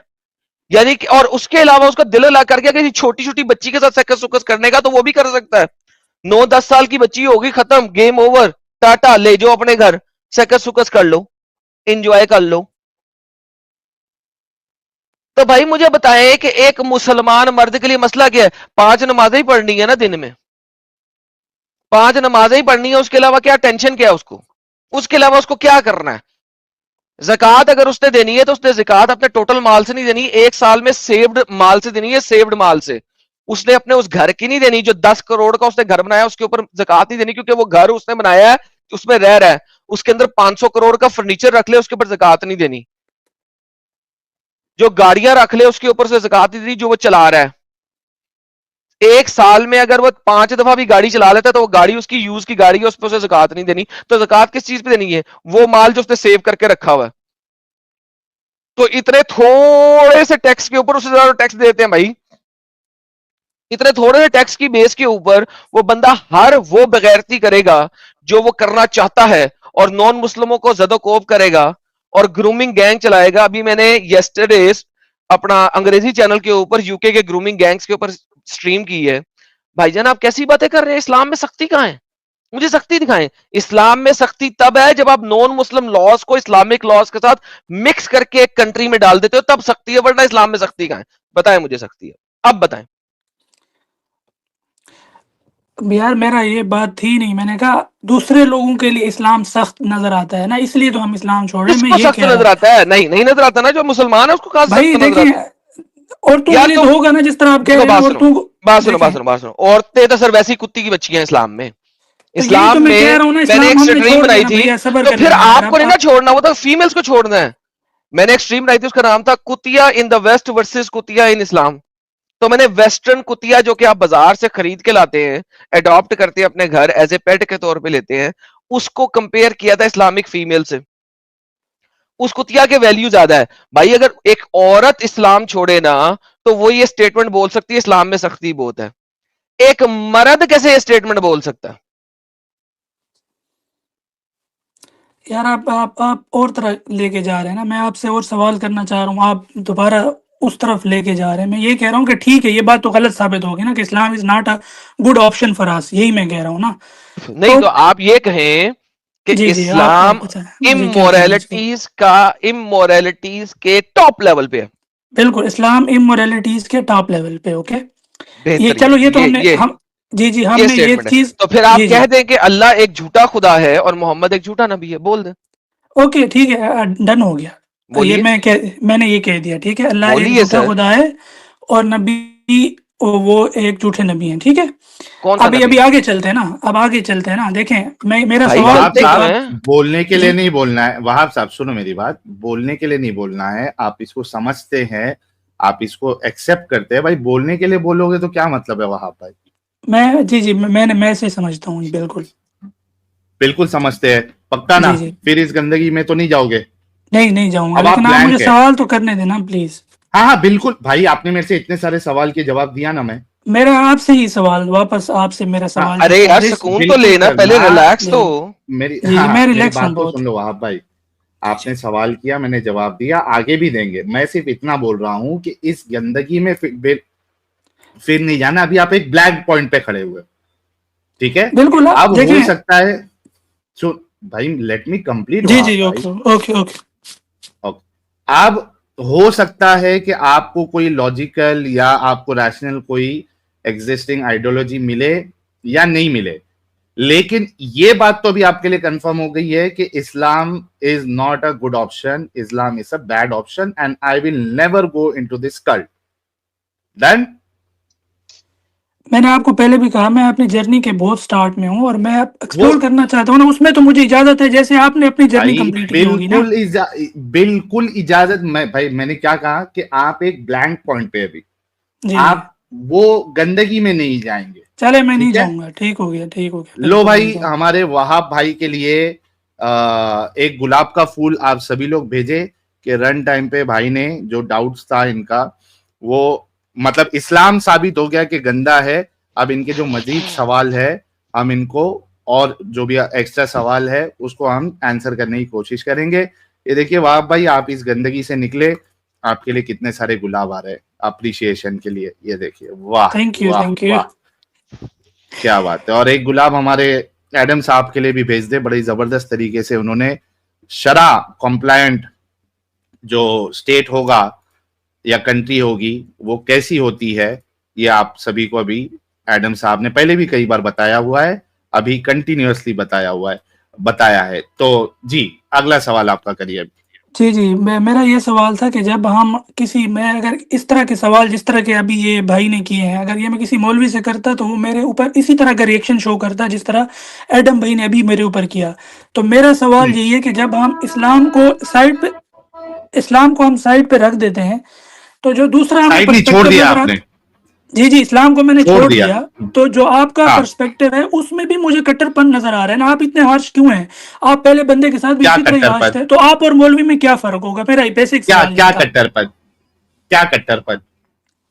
यानी कि और उसके अलावा उसका दिल ला करके किसी छोटी छोटी बच्ची के साथ सकस सुकस करने का तो वो भी कर सकता है। 9-10 साल की बच्ची होगी, खत्म, गेम ओवर, टाटा, ले जाओ अपने घर, सकस सुकस कर लो, एंजॉय कर लो। तो भाई मुझे बताएं कि एक मुसलमान मर्द के लिए मसला क्या है? 5 नमाजें ही पढ़नी है ना दिन में, 5 नमाजें ही पढ़नी है, उसके अलावा क्या टेंशन क्या है उसको? उसके अलावा उसको क्या करना है? ज़कात अगर उसने देनी है तो उसने ज़कात अपने टोटल माल से नहीं देनी, 1 साल में सेव्ड माल से देनी है, सेव्ड माल से। उसने अपने उस घर की नहीं देनी, जो 10 करोड़ का उसने घर बनाया उसके ऊपर ज़कात नहीं देनी, क्योंकि वो घर उसने बनाया है, उसमें रह रहा है। उसके अंदर 500 करोड़ का फर्नीचर रख ले, उसके ऊपर ज़कात नहीं देनी। जो गाड़ियां रख ले उसके ऊपर से ज़कात नहीं देनी, जो वो चला रहा है। 1 साल में अगर वो 5 दफा भी गाड़ी चला लेता है तो वो गाड़ी उसकी यूज की गाड़ी है, उस पर उसे ज़कात नहीं देनी। तो ज़कात किस चीज पे देनी है? वो माल जो उसने सेव करके रखा हुआ है। तो इतने थोड़े से टैक्स के ऊपर उससे ज्यादा टैक्स देते हैं भाई। इतने थोड़े से टैक्स की बेस के ऊपर वो बंदा हर वो बगैरती करेगा जो वो करना चाहता है, और नॉन मुस्लिमों को जदोकोब करेगा और ग्रूमिंग गैंग चलाएगा। अभी मैंने येस्टरडे अपना अंग्रेजी चैनल के ऊपर यूके के ग्रूमिंग गैंग्स के ऊपर स्ट्रीम की है। भाईजान आप कैसी बातें कर रहे हैं? इस्लाम में सख्ती कहां है? मुझे सख्ती दिखाएं। इस्लाम में सख्ती तब है जब आप नॉन मुस्लिम लॉज को इस्लामिक लॉज के साथ मिक्स करके एक कंट्री में डाल देते हो, तब सख्ती है, वरना इस्लाम में सख्ती कहां है? बताएं मुझे सख्ती है, अब बताएं। यार मेरा ये बात थी नहीं, मैंने कहा दूसरे लोगों के लिए इस्लाम सख्त नजर आता है ना, इसलिए तो हम इस्लाम छोड़े, मैं किसको ये सख्त कह रहा नजर था। आता है? नहीं, नहीं नजर आता ना। जो मुसलमान है उसको कहां से भाई सख्त नजर देखिए, आता है? औरतों के यार लिए तो तो होगा ना जिस तरह आप कह देखो, रहे हैं, बात और सुनो, तू बात सुनो, बात देखें, सुनो, बात सुनो। औरतें तो सर वैसी कुत्ती की बच्ची हैं इस्लाम में। तो यही तो इस्लाम मैं कह में रहा हूँ ना, मैंने इस्लाम एक हमने स्ट्रीम छोड़ दिया बनाई ना थी, भैया, सबर तो कर फिर लेना यार। आपको नहीं ना छोड़ना, वो तो फीमेल्स को छोड़ना है। मैंने एक स्ट्रीम बनाई थी, उसका नाम था कुतिया इन द वेस्ट वर्सेस कुतिया इन इस्लाम। तो मैंने वेस्टर्न कुतिया जो कि आप बाजार से खरीद के लाते हैं, अडॉप्ट करते हैं अपने घर, एज ए पेट के तौर पे लेते हैं, उसको कंपेयर किया था इस्लामिक फीमेल से। उस कुतिया के वैल्यू ज्यादा है भाई। अगर एक औरत इस्लाम छोड़े ना तो वो ये स्टेटमेंट बोल सकती है इस्लाम में सख्ती बहुत है। एक मर्द कैसे ये स्टेटमेंट बोल सकता है? यार आप और तरह लेके जा रहे हैं ना, मैं आपसे और सवाल करना चाह रहा हूँ, आप दोबारा उस तरफ लेके जा रहे हैं। मैं ये कह रहा हूँ कि ठीक है, ये बात तो गलत साबित होगी ना कि Islam is not a good option for us, यही मैं कह रहा हूँ ना। नहीं तो तो आप ये कहें कि जी जी, आप इस्लाम बताएं मुझे क्या कहना चाहिए। इमोरलिटीज के टॉप लेवल पे है। बिल्कुल, इस्लाम इमोरलिटीज के टॉप लेवल पे, ओके। ये चलो, बेहतरीन, ये तो ये हमने ये हम जी जी, ये हमने ये स्टेटमेंट है। चीज, तो फिर आप जी कह जी, दें कि अल्लाह एक झूठा खुदा है और मोहम्मद एक झूठा नबी है, बोल दें। ओके ठीक है, डन हो गया। ये बोलिए, मैंने ये कह दिया, ठीक है, अल्लाह एक बोलिए झूठा सर। खुदा है और नबी वो एक झूठे नबी हैं, ठीक है। कौन सा अभी नबी? अभी आगे चलते हैं ना, अब आगे चलते हैं ना, देखें मैं मेरा भाई सवाल वहाब चलते एक क्यों साहब, हैं? बोलने के जी लिए नहीं बोलना है। वहाब साहब सुनो मेरी बात, बोलने के लिए नहीं बोलना है। आप इसको समझते हैं, आप इसको एक्सेप्ट करते हैं। भाई बोलने के लिए बोलोगे तो क्या मतलब है वहाब भाई? मैं जी जी, मैं ऐसे समझता हूँ, बिल्कुल। बिल्कुल समझते हैं, पक्का ना? जी जी, फिर इस गंदगी में तो नहीं जाओगे? नहीं नहीं जाऊंगा, अब आप लेकिन आप मुझे ब्लैंक है। सवाल तो करने देना प्लीज। हाँ हाँ बिल्कुल भाई, आपने मेरे से इतने सारे सवाल के जवाब दिया ना मैं। मेरा आपसे ही सवाल, वापस आपसे मेरा हाँ सवाल जो अरे था यार जिस, सुकून तो बिल्कुल लेना, पहले करना। रिलैक्स जी तो। मेरी जी जी, हाँ मैं मेरी रिलैक्स हूँ बात तो बहुत। सुन लो वहाब भाई। जी आपने सवाल किया, मैंने जवाब दिया, आगे भी देंगे। मैं सिर्फ इतना बोल रहा हूं कि इस गंदगी में फिर नहीं जाना, अभी आप एक ब्लैक पॉइंट पे खड़े हुए, ठीक है। बिल्कुल आप अब हो देखिए। सकता है, सो भाई लेट मी कंप्लीट। जी जी, ओके ओके ओके। अब हो सकता है कि आपको कोई लॉजिकल या आपको रैशनल कोई एग्जिस्टिंग आइडियोलॉजी मिले या नहीं मिले, लेकिन ये बात तो अभी आपके लिए कंफर्म हो गई है कि Islam is not a good option, Islam is a bad option, and I will never go into this cult. Done. मैंने आपको पहले भी कहा, मैं अपनी जर्नी के बहुत स्टार्ट में हूँ और मैं एक्सप्लोर वो करना चाहता हूँ ना, उसमें तो मुझे इजाजत है, जैसे आपने अपनी जर्नी भाई कंप्लीट की होगी ना। बिल्कुल इजाजत। मैं भाई मैंने क्या कहा कि आप एक ब्लैंक पॉइंट पे अभी, जी आप वो गंदगी में नहीं जाएंगे, चले, मैं नहीं ठीक है। जाऊंगा, ठीक हो गया, ठीक हो गया, लो बिल्कुल नहीं भाई, जाऊंगा। हमारे वहाब भाई के लिए एक गुलाब का फूल आप सभी लोग भेजे कि रन टाइम पे भाई ने जो डाउट्स था इनका, वो मतलब इस्लाम साबित हो गया कि गंदा है। अब इनके जो मजीद सवाल है हम इनको, और जो भी एक्स्ट्रा सवाल है उसको हम आंसर करने की कोशिश करेंगे। ये देखिए वहाब भाई, आप इस गंदगी से निकले, आपके लिए कितने सारे गुलाब आ रहे हैं अप्रिशिएशन के लिए। ये देखिए, वाह थैंक यू, वाह थैंक यू। वाह, क्या बात है। और एक गुलाब हमारे एडम साहब के लिए भी भेज दे, बड़ी जबरदस्त तरीके से उन्होंने शरा कॉम्प्लायंट जो स्टेट होगा या कंट्री होगी वो कैसी होती है, ये आप सभी को अभी एडम साहब ने पहले भी कई बार बताया हुआ है, अभी कंटिन्यूअसली बताया है। तो जी, अगला सवाल आपका करिए। जी जी, मेरा ये सवाल था कि जब हम किसी, मैं अगर इस तरह के सवाल जिस तरह के अभी ये भाई ने किए हैं, अगर ये मैं किसी मौलवी से करता तो वो मेरे ऊपर इसी तरह का रिएक्शन शो करता जिस तरह एडम भाई ने अभी मेरे ऊपर किया। तो मेरा सवाल यही है कि जब हम इस्लाम को हम साइड पे रख देते हैं, तो जो दूसरा हमें साइड नहीं, छोड़ पर्सपेक्टिव दिया नजर आपने, आता। जी जी, इस्लाम को मैंने छोड़ छोड़ दिया। दिया। तो जो आपका हाँ, पर्सपेक्टिव है उसमें भी मुझे कट्टरपन नजर आ रहा है ना, आप इतने हार्श क्यों हैं? आप पहले बंदे के साथ भी क्या इसी तरह ही हार्श कट्टरपन, थे, तो आप और मौलवी में क्या फर्क होगा? मेरा बेसिक क्या सवाल क्या ये था। कट्टरपन, क्या कट्टरपन।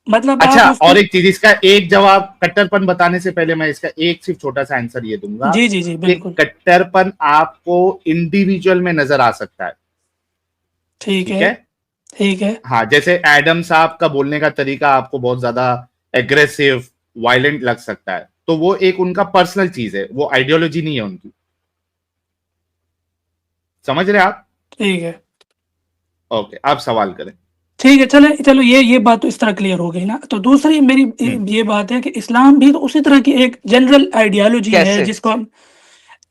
मतलब अच्छा, आप उसको। और एक चीज, इसका एक जवाब कट्टरपन बताने से पहले मैं इसका एक सिर्फ छोटा सा आंसर ये दूंगा जी जी जी, कि बिल्कुल। कट्टरपन आपको इंडिविजुअल में नजर आ सकता है, ठीक ठीक है, है। ठीक है। हाँ, जैसे एडम साहब का बोलने का तरीका आपको बहुत ज्यादा एग्रेसिव, वायलेंट लग सकता है, तो वो एक उनका पर्सनल चीज है, वो आइडियोलॉजी नहीं है उनकी। समझ रहे आप? ठीक है, ओके, आप सवाल करें। ठीक है, चले चलो, ये बात तो इस तरह क्लियर हो गई ना। तो दूसरी मेरी ये बात है कि इस्लाम भी तो उसी तरह की एक जनरल आइडियोलॉजी है कैसे जिसको हम,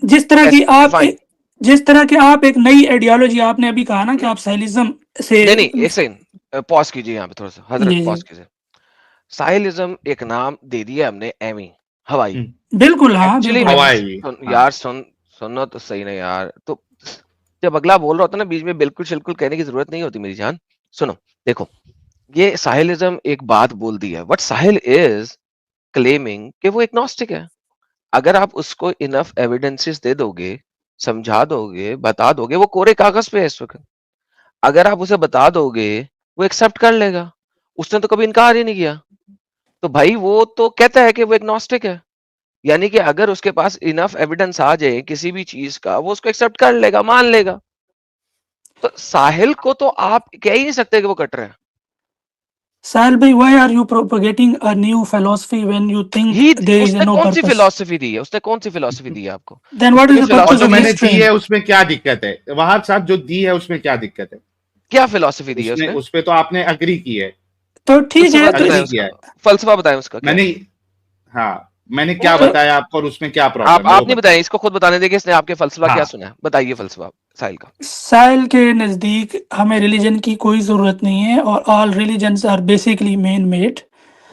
जिस तरह की कैसे आप डिफाइन? जिस तरह के आप एक नई आइडियोलॉजी, आपने अभी कहा ना कि आप साइलिज्म से। नहीं नहीं, एक सेकंड पॉज कीजिए यहाँ पे थोड़ा सा, हजरत जी पॉज जी, कीजिए। साहिलिज्म एक नाम दे दिया हमने, एमी, हवाई। बिल्कुल, हाँ एक्चुअली बिल्कुल, में हाँ। हवाई, हाँ। यार सुनना तो सही नहीं यार। तो जब अगला बोल रहा होता है ना, बीच में बिल्कुल शिल्कुल कहने की जरूरत नहीं होती मेरी जान। सुनो, देखो, ये साहिलिज्म एक बात बोल दी है। व्हाट साहिल इज क्लेमिंग कि वो एग्नोस्टिक है। अगर आप उसको इनफ एविडेंसेस दे दोगे, समझा दोगे, बता दोगे, वो कोरे कागज पे है इस वक्त। अगर आप उसे बता दोगे, वो एक्सेप्ट कर लेगा। उसने तो कभी इनकार ही नहीं किया। तो भाई वो तो कहता है कि वो एग्नोस्टिक है, यानी कि अगर उसके पास इनफ एविडेंस आ जाए किसी भी चीज का, वो उसको एक्सेप्ट कर लेगा, मान लेगा। तो साहिल को तो आप कह ही नहीं सकते कि वो कट रहा है। साहिल भाई, why are you propagating a new philosophy when you think he there is उसने no कौन सी purpose? फिलॉसफी दी है? उसने कौन सी फिलॉसफी दी है आपको? Then what उसने is कोई the और purpose जो of फिलॉसफी मैंने history? दी है उसमें क्या दिक्कत है वहाब साहब, जो दी है उसमें क्या दिक्कत है? क्या फिलॉसफी दी है उसने उसने? उस पे तो आपने अग्री की है, तो ठीक है, फलसफा तो बताएं अग्री इस किया उसका, है। फलसफा बताएं उसका क्या मैंने, है। हाँ, मैंने वो क्या तो बताया आपको और उसमें क्या आप प्रॉब्लम है वो नहीं बताएं। बताएं, इसको खुद बताने देंगे। इसने आपके फलसफा क्या हाँ, सुना है, बताइए फलसफा साहिल का। साहिल के नजदीक हमें रिलीजन की कोई जरूरत नहीं है, और all religions are basically man made,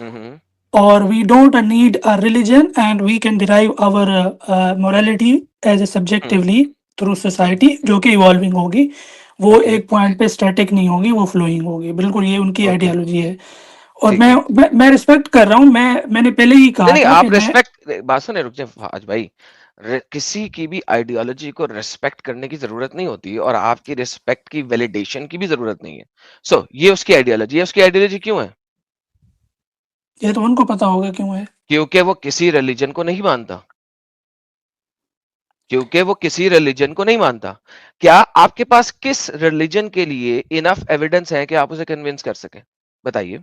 hmm, और we don't need a religion, and we can derive our morality as a subjectively through society, जो कि इवॉल्विंग होगी। वो ओके एक पॉइंट पे स्टैटिक नहीं होगी, वो फ्लोइंग होगी। बिल्कुल, ये उनकी ओके, आइडियोलॉजी है। और ठीक मैं है। मैं रिस्पेक्ट कर रहा हूँ। मैंने पहले ही नहीं कहा नहीं, था कि आप मैं। रेस्पेक्ट, बात सुने, रुक जाए आज भाई। किसी की भी आइडियोलॉजी को रेस्पेक्ट करने की जरूरत नहीं होती, और आपकी रिस्पेक्ट की वैलिडेशन की भी जरूरत नहीं है। सो ये उसकी आइडियोलॉजी है। उसकी आइडियोलॉजी क्यों है? ये तो उनको पता होगा क्यों है। क्योंकि वो किसी रिलीजन को नहीं मानता। क्योंकि वो किसी रिलीजन को नहीं मानता। क्या आपके पास किस रिलीजन के लिए इनफ एविडेंस है कि आप उसे कन्विंस कर सके? बताइए।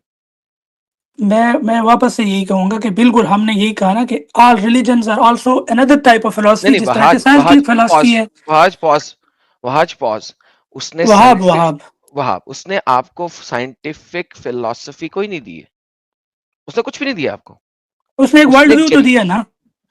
मैं वापस से यही कहूंगा कि बिल्कुल हमने यही कहा ना कि all religions are also another type of नहीं फिलॉसफी, नहीं, जिस तरह के वहाज साइंस की वहाज फिलॉसफी है। वहाज पॉज वहाज पॉज उसने वहाब साइंटिफिक वहाब वहाब उसने आपको साइंटिफिक फिलॉसफी कोई नहीं दी है, उसने कुछ भी नहीं दिया आपको। उसने एक वर्ल्ड उसने व्यू तो दिया ना,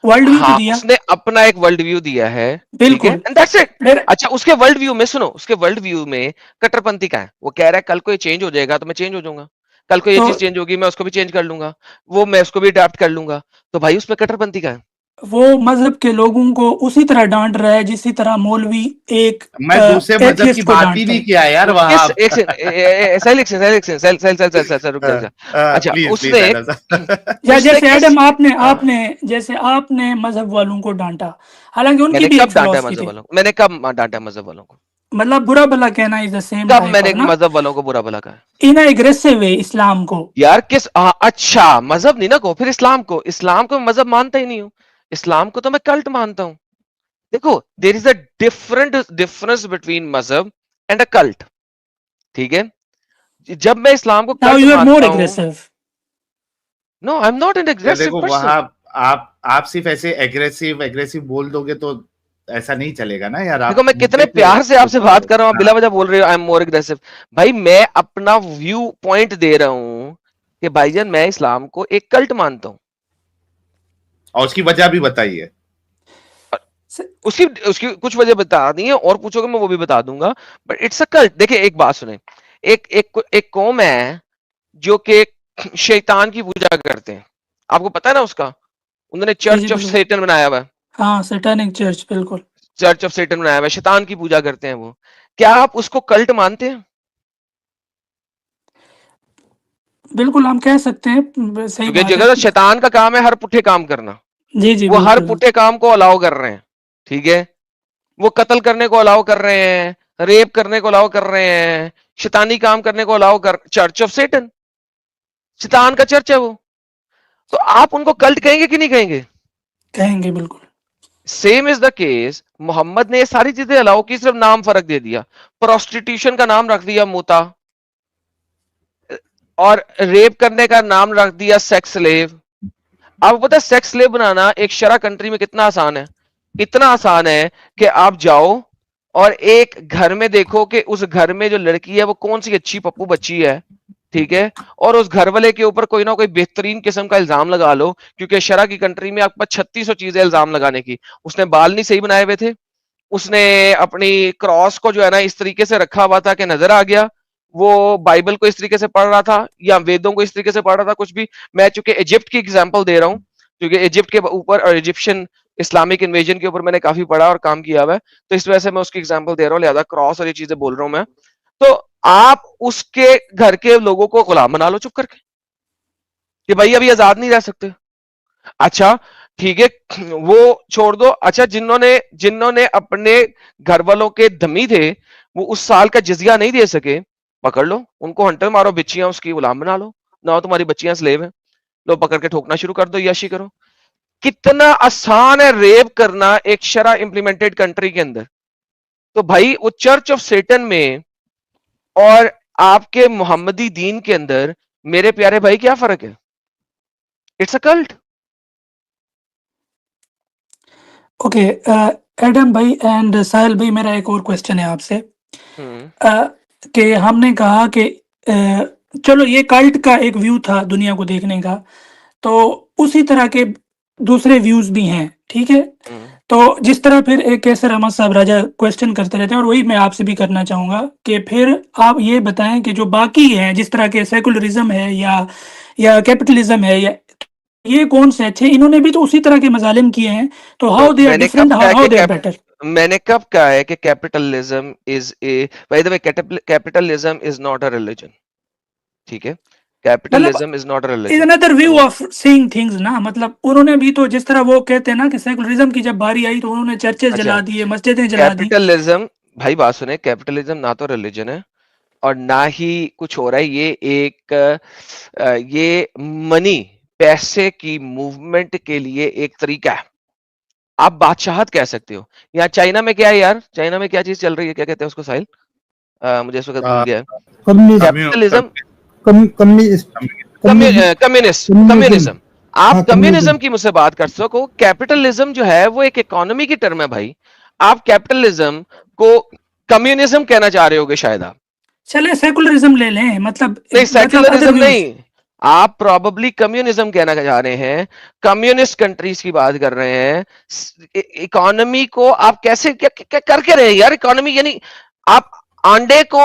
वर्ल्ड व्यू तो हाँ, दिया, उसने अपना एक वर्ल्ड व्यू दिया है, ठीक है, बिल्कुल। And that's it. फिर अच्छा, उसके वर्ल्ड व्यू में सुनो, उसके वर्ल्ड व्यू में कट्टरपंथी का है, वो कह रहा है कल को ये चेंज हो जाएगा तो मैं चेंज हो जाऊंगा, कल को ये तो चीज चेंज होगी मैं उसको भी चेंज कर लूंगा, वो मैं उसको भी अडेप्ट कर लूंगा। तो भाई उसमें कट्टरपंथी का है। वो मजहब के लोगों को उसी तरह डांट रहा है जिसी तरह मौलवी एक मैं दूसरे मजहब की एथियस्ट को बात ही डांटता नहीं है। किया यार वो किस वहां। एक सेकंड रुक जा। अच्छा, प्लीज प्लीज उसने या उसने जैसे किस एडम आपने जैसे आपने मजहब वालों को डांटा, हालांकि उनकी मैंने भी एक कब डांटा है फिलॉसफी मजहब थी। वालों को? मैंने कब डांटा है मजहब वालों को? मतलब बुरा भला कहना इज द सेम कब टाइप मैंने ऑफ ना, मजहब वालों को बुरा भला कहा है? इन एग्रेसिव वे इस्लाम को। यार अच्छा, मजहब नहीं ना को, फिर इस्लाम को मैं मजहब मानता ही नहीं हूँ, इस्लाम को तो मैं कल्ट मानता हूँ। देखो, there is a difference between मजहब एंड अ कल्ट, ठीक है? जब मैं इस्लाम को now cult you are more मानता हूँ, aggressive. No I am not an ये एग्रेसिव देखो पर्सन। वहां, आप सिर्फ ऐसे एग्रेसिव एग्रेसिव बोल दोगे तो ऐसा नहीं चलेगा ना यार, देखो, आप मैं कितने मुद्दे पे प्यार से आपसे बात उतरो। कर रहा हूँ, हाँ। बिला वजह बोल रहे हो आई एम मोर एग्रेसिव। भाई मैं अपना व्यू पॉइंट दे रहा हूँ कि भाईजान मैं इस्लाम को एक कल्ट मानता हूँ। और उसकी वजह भी बताइए। उसकी उसकी कुछ वजह बता दी है, और पूछोगे मैं वो भी बता दूंगा, बट इट्स अ कल्ट। देखिए एक बात सुने, एक कौम है जो कि शैतान की पूजा करते हैं, आपको पता है ना उसका? उन्होंने जी जी चर्च ऑफ बिल्कुल। सैटन बनाया हुआ है, हाँ सैटानिक चर्च बिल्कुल। चर्च ऑफ सैटन बनाया हुआ है, शैतान की पूजा करते हैं वो। क्या आप उसको कल्ट मानते हैं? बिल्कुल हम कह सकते हैं, सही क्योंकि बात है। जगह शैतान का काम है हर पुठे काम करना, जी जी वो हर बिल्कुल पुठे काम को अलाउ कर रहे हैं, ठीक है? वो कत्ल करने को अलाउ कर रहे हैं, रेप करने को अलाउ कर रहे हैं, शैतानी काम करने को अलाउ कर, चर्च ऑफ सैटन शैतान का चर्च है वो। तो आप उनको कल्ट कहेंगे कि नहीं कहेंगे? कहेंगे बिल्कुल। Same is the case, Muhammad ने ये सारी चीजें अलाउ की, सिर्फ नाम फर्क दे दिया। प्रोस्टिट्यूशन का नाम रख दिया मोता, और रेप करने का नाम रख दिया सेक्स स्लेव। आपको पता है सेक्स स्लेव बनाना एक शरा कंट्री में कितना आसान है? इतना आसान है कि आप जाओ और एक घर में देखो कि उस घर में जो लड़की है वो कौन सी अच्छी पप्पू बच्ची है, ठीक है, और उस घर वाले के ऊपर कोई ना कोई बेहतरीन किस्म का इल्जाम लगा लो, क्योंकि शरा की कंट्री में आपके पास 3600 चीजें इल्जाम लगाने की। उसने बाल नहीं सही बनाए हुए थे, उसने अपनी क्रॉस को जो है ना इस तरीके से रखा हुआ था कि नजर आ गया, वो बाइबल को इस तरीके से पढ़ रहा था या वेदों को इस तरीके से पढ़ रहा था, कुछ भी। मैं चूंकि इजिप्ट की एग्जांपल दे रहा हूं, क्योंकि इजिप्ट के ऊपर और इजिप्शियन इस्लामिक इन्वेजन के ऊपर मैंने काफी पढ़ा और काम किया हुआ है, तो इस वजह से मैं उसकी एग्जांपल दे रहा हूँ, लिहाजा क्रॉस और ये चीजें बोल रहा हूं मैं। तो आप उसके घर के लोगों को गुलाम बना लो चुप करके कि भाई अभी आजाद नहीं रह सकते। अच्छा ठीक है, वो छोड़ दो। अच्छा, जिन्होंने जिन्होंने अपने घर वालों के धमी थे, वो उस साल का जिजिया नहीं दे सके, पकड़ लो उनको, हंटर मारो, बच्चियां उसकी गुलाम बना लो ना, तुम्हारी बच्चियां स्लेव हैं, लो पकड़ के ठोकना शुरू कर दो, याशी करो। कितना आसान है रेप करना एक शरा इंप्लीमेंटेड कंट्री के अंदर। तो भाई वो चर्च ऑफ सेटन में और आपके मोहम्मदी दीन के अंदर, मेरे प्यारे भाई, क्या फर्क है? It's a cult. Okay Adam भाई एंड साहिल भाई, मेरा एक और क्वेश्चन है आपसे। कि हमने कहा कि चलो ये कल्ट का एक व्यू था दुनिया को देखने का, तो उसी तरह के दूसरे व्यूज भी हैं, ठीक है? तो जिस तरह फिर एक कैसर अहमद साहब राजा क्वेश्चन करते रहते हैं, और वही मैं आपसे भी करना चाहूंगा कि फिर आप ये बताएं कि जो बाकी हैं, जिस तरह के सेकुलरिज्म है या कैपिटलिज्म है, या ये कौन से अच्छे? इन्होंने भी तो उसी तरह के मजालिम किए हैं, तो हाउ दे आर मैंने कब डिफरेंट, कहा हाउ कि दे आर बेटर? मैंने कब कहा है कि capitalism is a, by the way capitalism is not a religion, ठीक है? मतलब capitalism is not a is religion. Another view of seeing things ना, मतलब उन्होंने भी तो, जिस तरह वो कहते हैं ना कि सेकुलरिज्म की जब बारी आई तो उन्होंने चर्चेज अच्छा, जला दिए, मस्जिदें जला दी। कैपिटलिज्म, भाई बात सुने, कैपिटलिज्म ना तो रिलीजन है और ना ही कुछ हो रहा है, ये एक ये मनी, पैसे की मूवमेंट के लिए एक तरीका है। आप बादशाहत कह सकते हो। यहाँ चाइना में क्या है यार, चाइना में क्या चीज चल रही है, क्या कहते हैं उसको साहिल? मुझे इस वक्त भूल गया है। Communist capitalism, communist communist communism आप हाँ, कम्युनिज्म की मुझसे बात कर सको। कैपिटलिज्म जो है वो एक इकोनॉमी की टर्म है भाई। आप कैपिटलिज्म को कम्युनिज्म कहना चाह रहे होगे शायद आप। चले सेकुलरिज्म ले लें, मतलब नहीं, मतलब सेक्युलरिज्म अदर व्यूज। नहीं, आप प्रॉबली कम्युनिज्म कहना चाह रहे हैं। कम्युनिस्ट कंट्रीज की बात कर रहे हैं। इकोनॉमी को आप कैसे क्या कर के रहे हैं यार? इकोनॉमी यानी आप अंडे को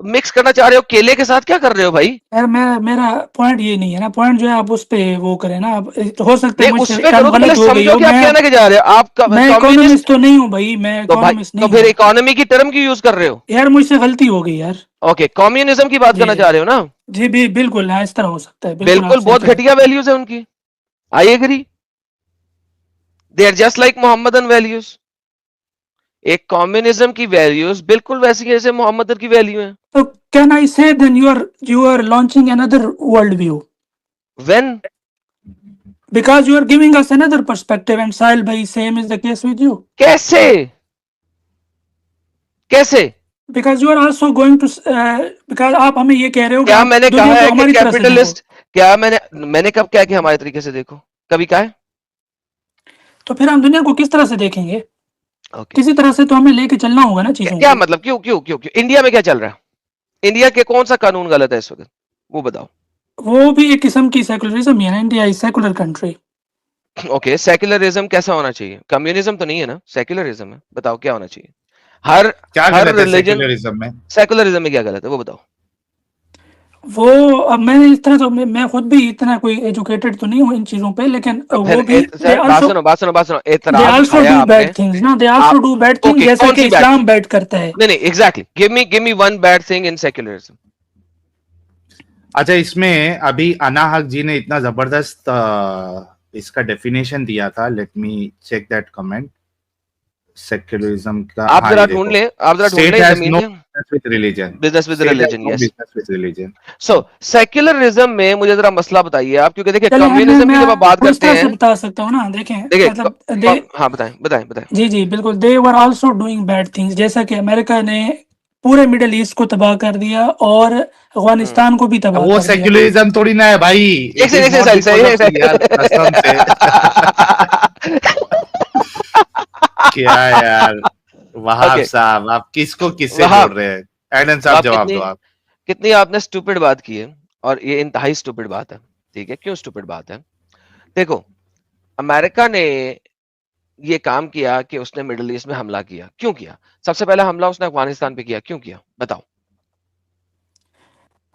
मिक्स करना चाह रहे हो केले के साथ, क्या कर रहे हो भाई? यार मेरा पॉइंट ये नहीं है ना, पॉइंट जो है आप उस पे वो करें ना। आप तो हो सकता है नहीं, मुझसे उसमें टर्म करो तो पहले गलत हो गई समझो हो। कि आप कहना क्या चाह रहे हो। आप मैं कम्युनिस्ट इकोनॉमिस्ट तो नहीं हूँ भाई, मैं तो भाई, इकोनॉमिस्ट तो नहीं फिर हूँ इकोनॉमी की टर्म क्यों यूज कर रहे हो? यार, मुझसे गलती हो गई यार। ओके, कम्युनिज्म की बात जी करना चाह रहे हो ना? जी भी बिल्कुल, हाँ इस तरह हो सकता है, बिल्कुल आप बिल्कुल, सही बहुत कह रहे घटिया वैल्यूज है उनकी। I agree, they are just like Mohammedan values. एक कम्युनिज्म की वैल्यूज बिल्कुल वैसी है जैसे मोहम्मदन की वैल्यू है। हैं। तो can I say then you are launching another world view when because you are giving us another perspective, and Sahil bhai, same is the case with you, कैसे कैसे? because you are also going to because आप हमें ये कह रहे हो कि क्या आप मैंने दुनिया कहा को है कि हमारी तरह से देखो। कैपिटलिस्ट, क्या मैंने कब क्या कि हमारे तरीके से देखो? कभी कहा है? तो फिर हम दुनिया को किस तरह से देखेंगे? ओके, किसी तरह से तो हमें लेके चलना होगा ना चीजों क्या को। मतलब? क्यों क्यों क्यों क्यों इंडिया में क्या चल रहा है? इंडिया के कौन सा कानून गलत है इस वक्त, वो बताओ। वो भी एक किस्म की सेकुलरिज्म ही है ना, India is secular country. Okay, secularism कैसा होना चाहिए? कम्युनिज्म तो नहीं है ना, सेक्युलरिज्म है। बताओ क्या होना चाहिए? हर क्या हर गलत है रिलीजन। सेक्युलरिज्म में? सेक्युलरिज्म में क्या गलत है वो बताओ। वो अब मैंने इस तरह तो मैं खुद भी इतना कोई एजुकेटेड तो नहीं हूँ इन चीजों पे, लेकिन फिर वो भी दे सर, आल्सो बात सुनो, दे एतराज आल्सो उठाया डू आपने। बैड थिंग्स ना, दे आल्सो आप डू बैड थिंग्स, ओके, जैसा कौन कि सी बैड इस्लाम थिंग? बैड करता है। नहीं नहीं, exactly, give me one bad thing in secularism. अच्छा, इसमें अभी अनाहक जी ने इतना जबरदस्त इसका डेफिनेशन दिया था। Let me check that comment. Secularism का, आप हाँ जरा ये ढूंढ देखो, लें, आप जरा ढूंढ स्टेट लें हैज जमीन नो में। Business with religion. Business with state has religion, no yes. Business with religion. So secularism में मुझे जरा मसला बताइए आप, क्योंकि देखिए चले कम्युनिज्म की मैं जब आप बात आपको इस करते तरह से हैं, बता सकता हूँ ना, देखें देखिए मतलब दे हाँ, बताएं बताएं बताएं। जी जी बिल्कुल, they were also doing bad things, जैसा कि अमेरिका ने पूरे मिडिल ईस्ट को तबाह कर दिया और अफगानिस्तान को भी तबाह वो कर दिया। सेक्युलरिज्म थोड़ी ना है भाई। इट इज एक नॉट से बिकॉज ऑफ यार, कसम से। क्या यार वहाब ओके, साहब, आप किसको किससे जोड़ वहाब रहे हैं? एडन साहब वहाब जवाब कितनी दो आप। कितनी आपने स्टूपिड बात की है, और ये इंतहाई स्टूपिड बात है। ठीक है, क्यों स्टूपिड बात है? देखो, अमेरिका ने ये काम किया कि उसने मिडिल ईस्ट में हमला किया। क्यों किया? सबसे पहला हमला उसने अफगानिस्तान पे किया। क्यों किया बताओ?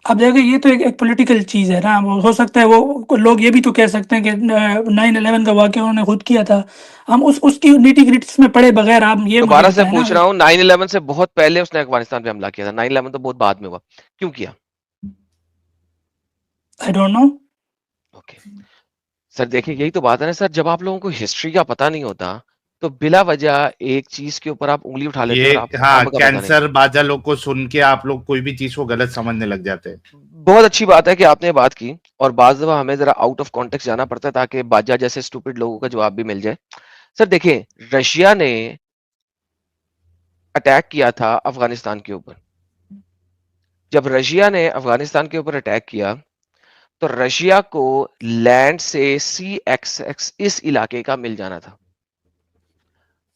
अब देखिए ये तो एक पॉलिटिकल चीज है ना, वो हो सकता है वो लोग ये भी तो कह सकते हैं कि 9/11 का वाकया उन्होंने खुद किया था। हम उसकी निटी ग्रिट्स में पड़े बगैर आप ये मुझे दोबारा से बताएं ना। पूछ रहा हूँ, 9/11 से बहुत पहले उसने अफगानिस्तान पे हमला किया था। 9/11 तो बहुत बाद में हुआ। क्यों किया? I don't know. Okay sir, देखिए यही तो बात है ना सर, जब आप लोगों को हिस्ट्री का पता नहीं होता तो बिला वजह एक चीज के ऊपर आप उंगली उठा लेते ये हो और आपको हाँ, अंब का पता नहीं। कैंसर बाजा लोग को सुन के आप लोग कोई भी चीज को गलत समझने लग जाते हैं। बहुत अच्छी बात है कि आपने बात की, और बाज दफा हमें जरा आउट ऑफ कॉन्टेक्स्ट जाना पड़ता है ताकि बाजा जैसे स्टूपिड लोगों का जवाब भी मिल जाए। सर देखिए, रशिया ने अटैक किया था अफगानिस्तान के ऊपर। जब रशिया ने अफगानिस्तान के ऊपर अटैक किया तो रशिया को लैंड से सी एक्सेस इस इलाके का मिल जाना था।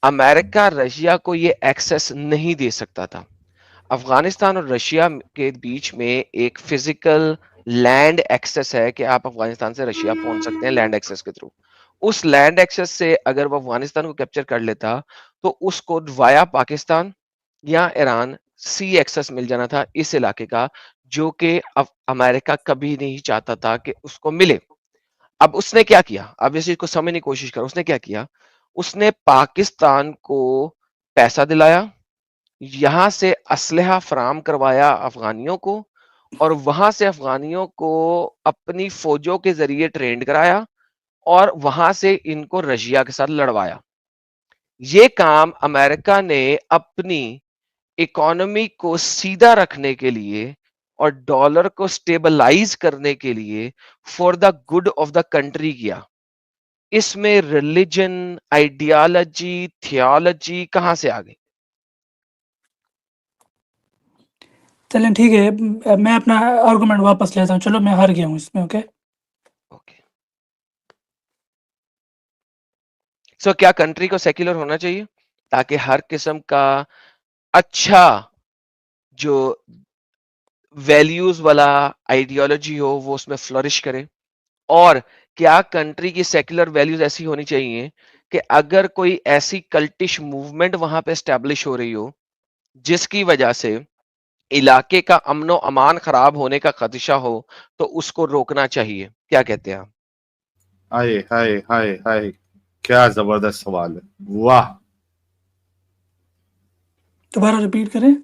अमेरिका रशिया को ये एक्सेस नहीं दे सकता था। अफगानिस्तान और रशिया के बीच में एक फिजिकल लैंड एक्सेस है कि आप अफगानिस्तान से रशिया पहुंच सकते हैं लैंड एक्सेस के थ्रू। उस लैंड एक्सेस से अगर वो अफगानिस्तान को कैप्चर कर लेता तो उसको वाया पाकिस्तान या ईरान सी एक्सेस मिल जाना था इस इलाके का, जो कि अमेरिका कभी नहीं चाहता था कि उसको मिले। अब उसने क्या किया? अब इस चीज को समझने की कोशिश करो। उसने क्या किया? उसने पाकिस्तान को पैसा दिलाया, यहां से असलहा फराम करवाया अफगानियों को, और वहां से अफगानियों को अपनी फौजों के जरिए ट्रेंड कराया, और वहां से इनको रशिया के साथ लड़वाया। ये काम अमेरिका ने अपनी इकोनॉमी को सीधा रखने के लिए और डॉलर को स्टेबलाइज करने के लिए for the good of the country किया। इसमें रिलीजन, आइडियोलॉजी, थियोलॉजी कहां से आ गई? चलें ठीक है, मैं अपना आर्गुमेंट वापस लेता हूँ। चलो मैं हार गया हूँ इसमें। ओके ओके, सो क्या कंट्री को सेक्युलर होना चाहिए ताकि हर किस्म का अच्छा जो वैल्यूज वाला आइडियोलॉजी हो वो उसमें फ्लरिश करे? और क्या कंट्री की सेक्युलर वैल्यूज ऐसी होनी चाहिए कि अगर कोई ऐसी कल्टिश मूवमेंट वहां पे एस्टेब्लिश हो रही हो जिसकी वजह से इलाके का अमनो अमान खराब होने का खदशा हो तो उसको रोकना चाहिए? क्या कहते हैं आप? हाय हाय हाय हाय, क्या जबरदस्त सवाल है, वाह। दोबारा रिपीट करें।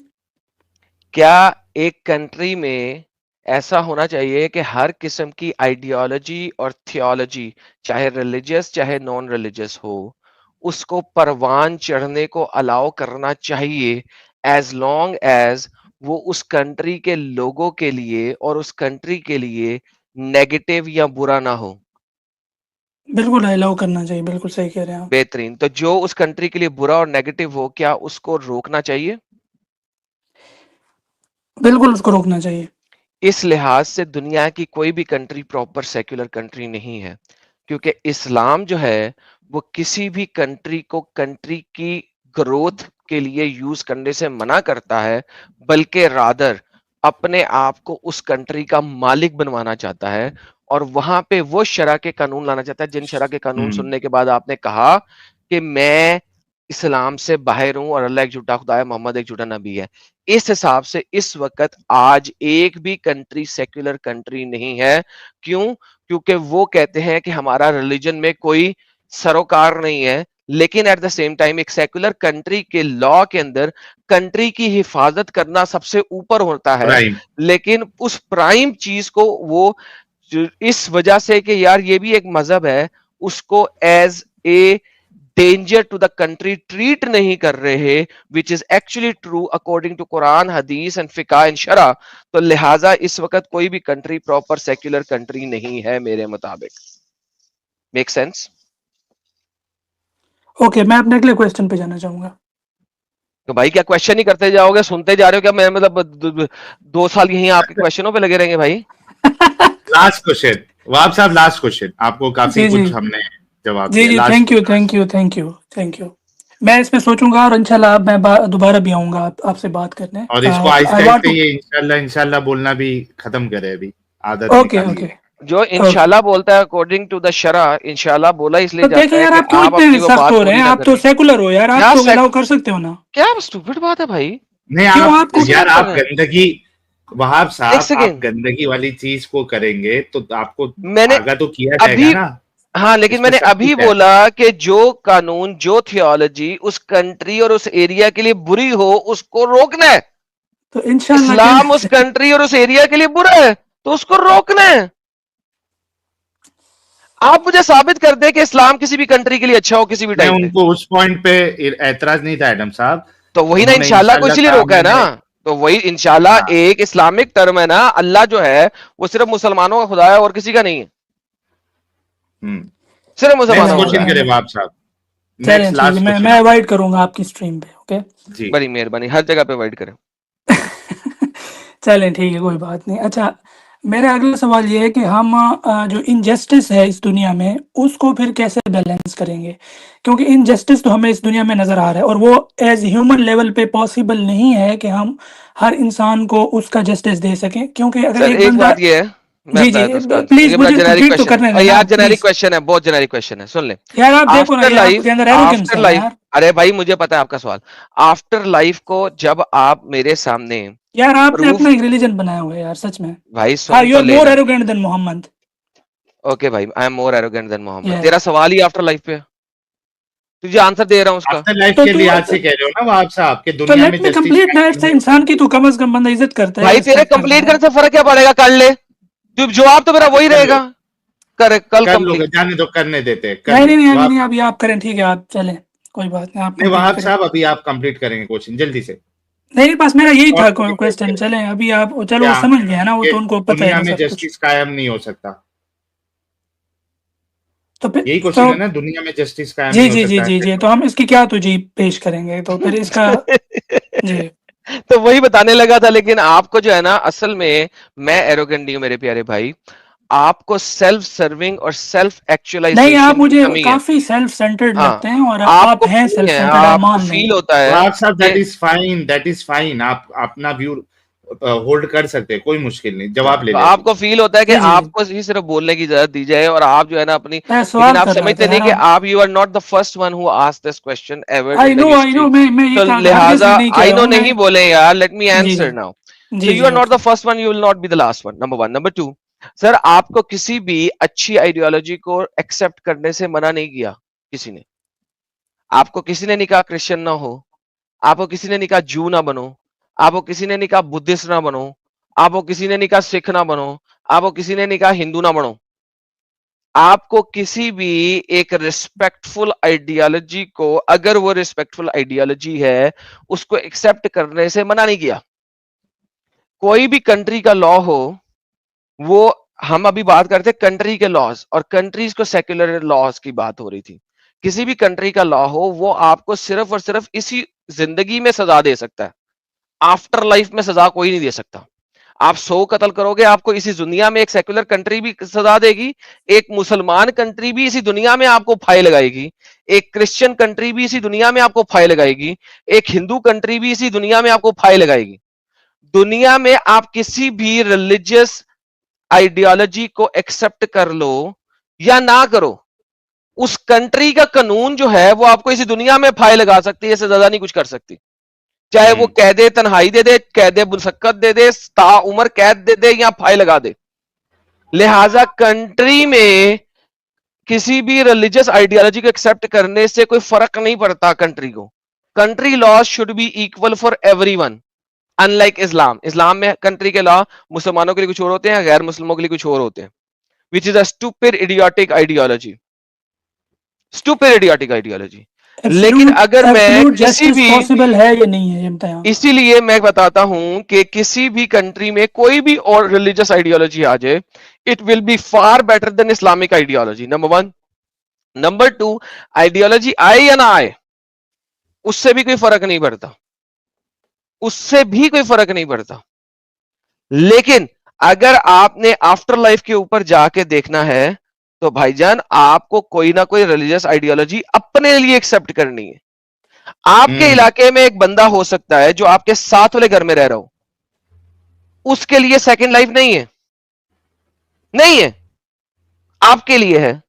क्या एक कंट्री में ऐसा होना चाहिए कि हर किस्म की आइडियोलॉजी और थियोलॉजी, चाहे रिलीजियस चाहे नॉन रिलीजियस हो, उसको परवान चढ़ने को अलाउ करना चाहिए एज लॉन्ग एज वो उस कंट्री के लोगों के लिए और उस कंट्री के लिए नेगेटिव या बुरा ना हो? बिल्कुल अलाउ करना चाहिए, बिल्कुल सही कह रहे हैं आप। बेहतरीन। तो जो उस कंट्री के लिए बुरा और नेगेटिव हो, क्या उसको रोकना चाहिए? बिल्कुल उसको रोकना चाहिए। इस लिहाज से दुनिया की कोई भी कंट्री प्रॉपर सेक्युलर कंट्री नहीं है, क्योंकि इस्लाम जो है वो किसी भी कंट्री को कंट्री की ग्रोथ के लिए यूज करने से मना करता है, बल्कि रादर अपने आप को उस कंट्री का मालिक बनवाना चाहता है और वहां पे वो शरअ के कानून लाना चाहता है, जिन शरअ के कानून सुनने के बाद आपने कहा कि मैं इस्लाम से बाहर हूं और अल्लाह एक झूठा खुदा है, मोहम्मद एक झूठा नबी है। इस हिसाब से इस वक्त आज एक भी कंट्री सेक्युलर कंट्री नहीं है। क्यों? क्योंकि वो कहते हैं कि हमारा रिलीजन में कोई सरोकार नहीं है, लेकिन एट द सेम टाइम एक सेक्युलर कंट्री के लॉ के अंदर कंट्री की हिफाजत करना सबसे ऊपर होता है। प्राइम। लेकिन उस प्राइम चीज को वो इस वजह से कि यार ये भी एक मजहब है, उसको as a danger to the country treat नहीं कर रहे, which is actually true according to Quran, Hadith and फिका एंड शरा। तो लिहाजा इस वक्त कोई भी कंट्री प्रॉपर सेक्युलर कंट्री नहीं है मेरे मुताबिक। Make sense? ओके, मैं अपने अगले क्वेश्चन पे जाना चाहूंगा। तो भाई क्या क्वेश्चन ही करते जाओगे, सुनते जा रहे हो क्या? मैं मतलब 2 साल यहीं आपके क्वेश्चनों पे लगे रहेंगे भाई। लास्ट क्वेश्चन वहाब साहब, लास्ट क्वेश्चन, आपको काफी जी जी कुछ हमने जवाब जी दिया। जी, last thank you thank you thank you thank you. मैं इस पे सोचूंगा और इंशाल्लाह मैं दोबारा भी आऊंगा आपसे बात करने। और इसको आई आहिस्ते वांट आहिस्ते टू। ये इंशाल्लाह इंशाल्लाह बोलना भी खत्म करे, अभी आदत ओके निकालिए। ओके जो ओके। इंशाल्लाह बोलता है अकॉर्डिंग टू द शरा, इंशाल्लाह बोला इसलिए तो जाता देखें है यार, कि आप क्यों आप अपनी इतने वो सख्त बात हो रहे पूरी हैं? ना आप तो करें। सेकुलर हो यार, आप क्या तो अलाउ कर सकते हो ना। क्या स्टूपिड बात है भाई? नहीं, क्यों आप आपको? यार, आप है? गंदगी, वहाब एक साहब आप सेकेंड, गंदगी वाली चीज को करेंगे तो आपको मैंने आगा तो किया जाएगा अभी, ना। हाँ लेकिन इसमें मैंने सब अभी कुछ है। बोला कि जो कानून, जो थियोलॉजी उस कंट्री और उस एरिया के लिए बुरी हो उसको रोकना है। तो इंशाल्लाह के इस्लाम उस कंट्री और उस एरिया के लिए बुरा है तो उसको रोकना है। आप मुझे साबित कर दे कि इस्लाम किसी भी कंट्री के लिए अच्छा हो किसी भी नहीं, टाइम पे। उनको उस पॉइंट पे एतराज नहीं था एडम साहब। तो वही ना, उन्होंने इंशाल्लाह को इंशाल्लाह इसीलिए कहा, रोका है ना। मैंने। तो वही इंशाल्लाह हाँ। एक इस्लामिक टर्म है ना, अल्लाह जो है वो सिर्फ मुसलमानों का खुदा है और किसी का नहीं है, सिर्फ नेक्स्ट मुसलमानों का खुदा क्वेश्चन है। करें वहाब साहब। चलें नेक्स्ट ठीक है, लास्ट मैं क्वेश्चन मैं आप। अवॉइड करूंगा आपकी स्ट्रीम पे। ओके जी। बड़ी मेहरबानी, हर जगह पे अवॉइड करें। चलें ठीक है, कोई बात नहीं। अच्छा, मेरा अगला सवाल ये है कि हम जो इनजस्टिस है इस दुनिया में उसको फिर कैसे बैलेंस करेंगे? क्योंकि इनजस्टिस तो हमें इस दुनिया में नज़र आ रहा है और वो एज ह्यूमन लेवल पे पॉसिबल नहीं है कि हम हर इंसान को उसका जस्टिस दे सकें। क्योंकि अगर सर एक एक बंदा। बात ये है, जी जी, उसका प्लीज ये मेरा मुझे जेनेरिक कंप्लीट तो क्वेश्चन करने है देना यार, आप जेनेरिक प्लीज। क्वेश्चन है, बहुत जेनेरिक क्वेश्चन है, सुन ले। यार आप देखो ना, आफ्टर ये लाइफ, आपके अंदर एरोगेंस आफ्टर है लाइफ, यार। अरे भाई मुझे पता है आपका सवाल। आफ्टर लाइफ को जब आप मेरे सामने यार आपने प्रूफ, अपना एक रिलीजन बनाया हुआ है यार, सच में। भाई हाँ, सुन यू तो आर मोर लेना। Arrogant than Muhammad. ओके भाई, I am more arrogant than Muhammad, yes. तेरा सवाल ही आफ्टर लाइफ पे है। तुझे आंसर दे रहा हूं उसका। आफ्टर लाइफ तो के तू लिहाज से कह रहे हो ना वहाब साहब, कि तो दुनिया लेट में मी जस्टिस कंप्लीट ना। कायम नहीं हो इंसान की सकती। तो कम से कम बंदा इज्जत करता है, भाई तेरे रिस्पेक्ट करता कंप्लीट है। करने से फर्क क्या पड़ेगा, कर ले। तू जवाब तो मेरा हाँ, तो वही कर लो। रहेगा। कर कल कर लोगे, कंप्लीट। जाने दो, करने देते हैं, कर नहीं लो नहीं नहीं, अभी वहाब। नहीं, अभी आप करें, ठीक है आप चलें, कोई बात नहीं, आप नहीं कंप्लीट वहाब करें। साहब, अभी आप कंप्लीट करेंगे क्वेश्चन जल्दी से। नहीं, बस मेरा यही और था कोई रिक्वेस्ट क्वेश्चन। करें चलें अभी आप, चलो वो क्या, समझ गया ना, वो कि तो उनको पता है दुनिया ना में सब कुछ। जस्टिस कायम नहीं हो सकता? तो फिर यही तो क्वेश्चन है ना, दुनिया में जस्टिस कायम जी नहीं हो जी जी सकता जी है जी, तो? तो हम इसकी क्या तुझे पेश करेंगे तो फिर इसका। जी तो वही बताने लगा था। लेकिन आपको जो है ना, असल में मैं एरोगेंट नहीं हूं मेरे प्यारे भाई, आपको सेल्फ सर्विंग और सेल्फ नहीं, एक्चुअलाइजेशन आप की मुझे कमी है। काफी सेल्फ सेंटर्ड हाँ, लगते हैं और आप आपको हैं नहीं सेल्फ है, सेंटर्ड, आप आपको मान लें। फील होता है वहाब साहब कि दैट इज फाइन, आप अपना व्यू होल्ड कर सकते हैं, कोई मुश्किल नहीं, जवाब ले तो लेते आपको फील होता है कि जी जी जी, आपको ही सिर्फ बोलने की इजाजत दी जाए और आप जो है ना अपनी, मैं लेकिन सवाल आप कर रहा समझते था नहीं यार। कि आप आप, you are not the first one who asked this question ever in the I history. No, मैं ये तो कहा, हरगिज लिहाजा मैं नहीं कह आई रहा नो हूँ मैं। नहीं बोले यार, लेट मी जी जी आंसर नाउ। सो जी यू जी, are not okay. The first one, you will not be the last one, number one. Number two, sir आपको किसी भी अच्छी आइडियोलॉजी को एक्सेप्ट करने से मना नहीं किया किसी ने। आपको किसी ने नहीं कहा क्रिश्चियन ना हो, आपको किसी ने नहीं कहा जू ना बनो, आपको किसी ने नहीं कहा बुद्धिस्ट ना बनो, आपको किसी ने नहीं कहा सिख ना बनो, आपको किसी ने नहीं कहा हिंदू ना बनो। आपको किसी भी एक रिस्पेक्टफुल आइडियोलॉजी को, अगर वो रिस्पेक्टफुल आइडियोलॉजी है, उसको एक्सेप्ट करने से मना नहीं किया। कोई भी कंट्री का लॉ हो, वो, हम अभी बात करते हैं कंट्री के लॉज और कंट्रीज को सेक्युलर लॉज की बात हो रही थी। किसी भी कंट्री का लॉ हो, वो आपको सिर्फ और सिर्फ इसी जिंदगी में सजा दे सकता है, आफ्टर लाइफ में सजा कोई नहीं दे सकता। आप 100 कत्ल करोगे, आपको इसी दुनिया में एक सेक्युलर कंट्री भी सजा देगी, एक मुसलमान कंट्री भी इसी दुनिया में आपको फाई लगाएगी, एक क्रिश्चियन कंट्री भी इसी दुनिया में आपको फाई लगाएगी, एक हिंदू कंट्री भी इसी दुनिया में आपको फाई लगाएगी। दुनिया में आप किसी भी रिलीजियस आइडियोलॉजी को एक्सेप्ट कर लो या ना करो, उस कंट्री का कानून जो है वो आपको इसी दुनिया में फाई लगा सकती है, इससे ज्यादा नहीं कुछ कर सकती। चाहे वो कैद तन्हाई दे दे, कैद मुशक्कत दे दे, ता उम्र कैद दे दे या फाई लगा दे। लिहाजा कंट्री में किसी भी रिलीजियस आइडियोलॉजी को एक्सेप्ट करने से कोई फर्क नहीं पड़ता कंट्री को। Country law should be equal for everyone, unlike Islam. Islam में कंट्री के लॉ मुसलमानों के लिए कुछ और होते हैं, गैर मुस्लिमों के लिए कुछ और होते हैं, which is a stupid idiotic ideology, stupid idiotic ideology. लेकिन एब्सोल्यूट अगर मैं एब्सोल्यूट किसी जस्टिस भी, पॉसिबल है या नहीं है, ये बताएं आप। इसीलिए मैं बताता हूं कि किसी भी कंट्री में कोई भी और रिलीजियस आइडियोलॉजी आ जाए, it will be far better than Islamic ideology, number one. Number to, ideology आए या ना आए, उससे भी कोई फर्क नहीं पड़ता, उससे भी कोई फर्क नहीं पड़ता। लेकिन अगर आपने आफ्टर लाइफ के ऊपर जाके देखना है, तो भाईजान आपको कोई ना कोई रिलीजियस आइडियोलॉजी अपने लिए एक्सेप्ट करनी है। आपके इलाके में एक बंदा हो सकता है जो आपके साथ वाले घर में रह रहा हो, उसके लिए सेकंड लाइफ नहीं है, नहीं है, आपके लिए है।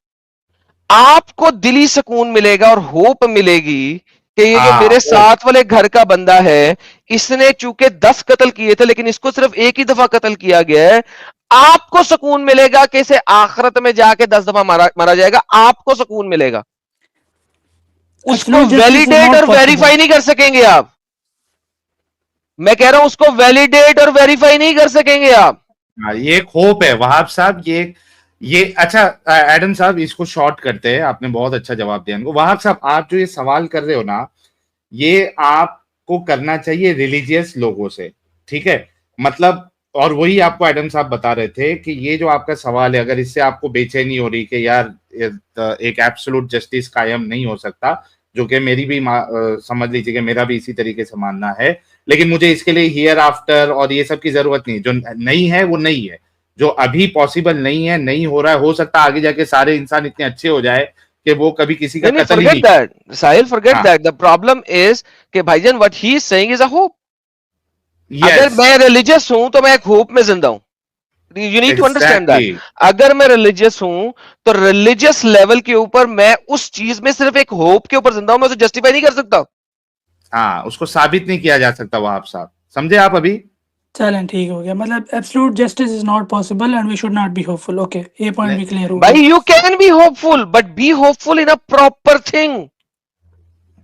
आपको दिली सुकून मिलेगा और होप मिलेगी कि ये जो मेरे साथ वाले घर का बंदा है, इसने चूंकि 10 कत्ल किए थे लेकिन इसको सिर्फ एक ही दफा कत्ल किया गया है, आपको सुकून मिलेगा कि इसे आखिरत में जाके 10 दफा मारा जाएगा, आपको सुकून मिलेगा। उसको Absolute justice is validate not और possible. वेरीफाई नहीं कर सकेंगे आप। मैं कह रहा हूं उसको वैलिडेट और वेरीफाई नहीं कर सकेंगे आप। ये एक होप है वहाब साहब, ये अच्छा एडम साहब, इसको शॉर्ट करते हैं, आपने बहुत अच्छा जवाब दिया इनको। वहाब साहब, आप जो ये सवाल कर रहे हो ना, ये आपको करना चाहिए रिलीजियस लोगों से, ठीक है, मतलब, और वही आपको एडम साहब बता रहे थे कि ये जो आपका सवाल है, अगर इससे आपको बेचैनी हो रही कि यार एक एब्सोल्यूट जस्टिस कायम नहीं हो सकता, जो कि मेरी भी समझ लीजिए कि मेरा भी इसी तरीके से मानना है, लेकिन मुझे इसके लिए हियर आफ्टर और ये सब की जरूरत नहीं, जो नहीं है वो नहीं है, जो अभी पॉसिबल नहीं है, नहीं हो रहा है, हो सकता है आगे जाके सारे इंसान इतने अच्छे हो जाए कि वो कभी किसी का कत्ल ही नहीं। Forget that Sahil, forget that, the problem is कि भाईजान what he is saying is a hope. अगर मैं रिलीजियस हूं तो मैं एक होप में जिंदा हूं, you need to understand that. अगर मैं रिलीजियस हूं तो रिलीजियस लेवल के ऊपर मैं उस चीज में सिर्फ एक होप के ऊपर जिंदा हूं, मैं उसे जस्टिफाई नहीं कर सकता। हाँ, उसको साबित नहीं किया जा सकता वहाब साहब, समझे आप अभी? चलें, ठीक हो गया, मतलब absolute justice is not possible and we should not be hopeful. Okay, ये पॉइंट भी क्लियर हो भाई गया। You can be hopeful but be hopeful in a proper thing,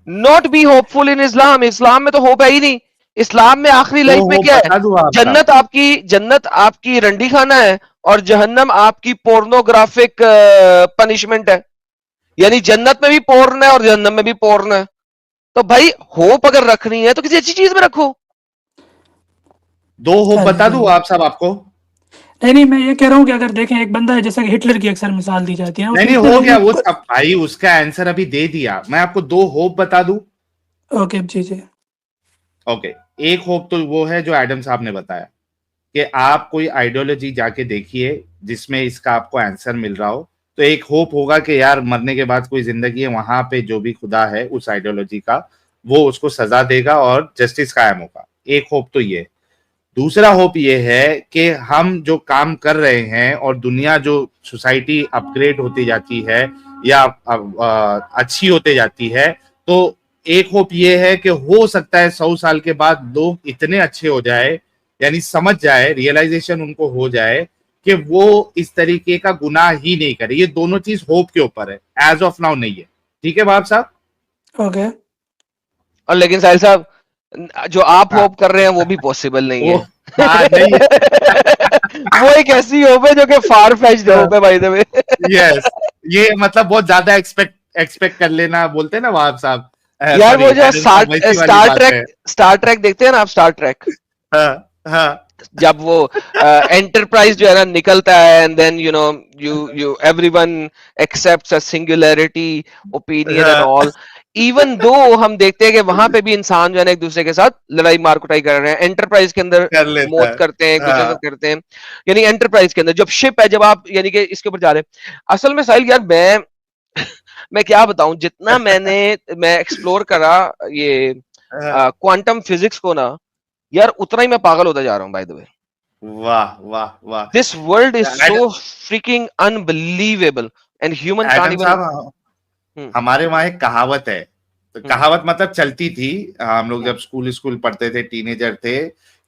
not be hopeful in Islam. Islam में तो होप है ही नहीं। इस्लाम में आखिरी लाइफ में क्या है, जन्नत आपकी रंडी खाना है और जहन्नम आपकी पोर्नोग्राफिक पनिशमेंट है। यानी जन्नत में भी पोर्न है और जहन्नम में भी पोर्न है। तो भाई होप अगर रखनी है तो किसी अच्छी चीज में रखो। 2 होप बता दूं आप साहब आपको? नहीं, मैं ये कह रहा हूँ कि अगर देखें, एक बंदा है, जैसा कि हिटलर की अक्सर मिसाल दी जाती है ना, नहीं हो गया वो सब भाई, उसका आंसर अभी दे दिया। मैं आपको 2 होप बता दूं? ओके जी जी। ओके, एक होप तो वो है जो एडम साहब ने बताया कि आप कोई आइडियोलॉजी जाके देखिए जिसमें इसका आपको आंसर मिल रहा हो, तो एक होप होगा कि यार मरने के बाद कोई जिंदगी है, वहां पे जो भी खुदा है उस आइडियोलॉजी का, वो उसको सजा देगा और जस्टिस कायम होगा। एक होप तो ये। दूसरा होप ये है कि हम जो काम कर रहे हैं और दुनिया जो सोसाइटी अपग्रेड होती जाती है या अच्छी होते जाती है, तो एक होप ये है कि हो सकता है 100 साल के बाद लोग इतने अच्छे हो जाए, यानी समझ जाए, रियलाइजेशन उनको हो जाए कि वो इस तरीके का गुनाह ही नहीं करे। ये दोनों चीज होप के ऊपर है, एज ऑफ नाउ नहीं है। ठीक है बाब साहब? ओके। और लेकिन साहिल साहब, जो आप हाँ। होप कर रहे हैं वो भी पॉसिबल नहीं वो है। हाँ नहीं है। वो एक ऐसी होप है जो कि फार फेच्ड होप है बाय द वे। यस, ये मतलब बहुत ज्यादा एक्सपेक्ट कर लेना बोलते हैं ना वहाब साहब। यार सॉरी, वो जो एडम साहब, वैसी वाली बात है। स्टार ट्रैक देखते हैं ना आप, स्टार ट्रैक, हाँ, हाँ, जब वो एंटरप्राइज जो है ना निकलता है and then you know you everyone accepts a singularity opinion and हाँ, ऑल, इवन दो हम देखते हैं कि वहां पे भी इंसान जो है ना एक दूसरे के साथ लड़ाई मार कुटाई कर रहे हैं। एंटरप्राइज के अंदर कर लेता मौत है। करते हैं, एक दूसरे के हाँ, साथ करते हैं, यानी एंटरप्राइज के अंदर जब शिप है, जब आप यानी कि इसके ऊपर जा रहे हैं। असल में साहिल यार मैं क्या बताऊं, जितना मैं एक्सप्लोर करा ये हाँ, क्वांटम फिजिक्स को ना, यार उतना ही मैं पागल होता जा रहा हूँ बाय द वे। वाह वाह वाह। This world is so एड- freaking unbelievable and humans can't Adam even. साहब, Hmm, हमारे वहां एक कहावत है, तो hmm, कहावत मतलब चलती थी, हम लोग hmm. जब स्कूल पढ़ते थे, टीनेजर थे,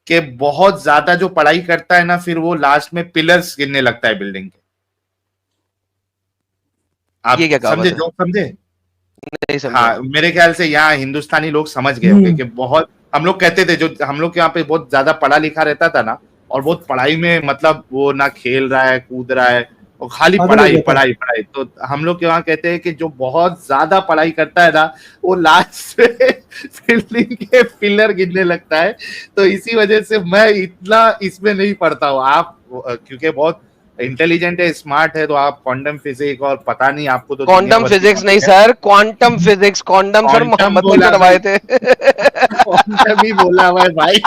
कि बहुत ज्यादा जो पढ़ाई करता है ना, फिर वो लास्ट में पिलर्स गिनने लगता है बिल्डिंग के। ये आप क्या समझे, कहावत है? जो समझे? नहीं समझा। हाँ, मेरे ख्याल से यहाँ हिंदुस्तानी लोग समझ गए होंगे कि बहुत, हम लोग कहते थे, जो हम लोग के यहाँ पे बहुत ज्यादा पढ़ा लिखा रहता था ना, और बहुत पढ़ाई में मतलब वो ना खेल रहा है, कूद रहा है, और खाली पागल हो पढ़ाई गया था। पढ़ाई पढ़ाई, तो हम लोग के वहाँ कहते हैं कि जो बहुत ज्यादा पढ़ाई करता है ना, वो लास्ट में बिल्डिंग के पिलर गिनने लगता है। तो इसी वजह से मैं इतना इसमें नहीं पढ़ता हूँ। आप क्योंकि बहुत इंटेलिजेंट है, स्मार्ट है, तो आप क्वांटम फिजिक्स और पता नहीं, आपको तो दुनिया क्वांटम भर की फिजिक्स नहीं नॉलेज है। Sir, quantum physics. Quantum sir quantum Mohammad ने बोला छुड़वाए भाई, थे। क्वांटम ही बोला हुआ है भाई।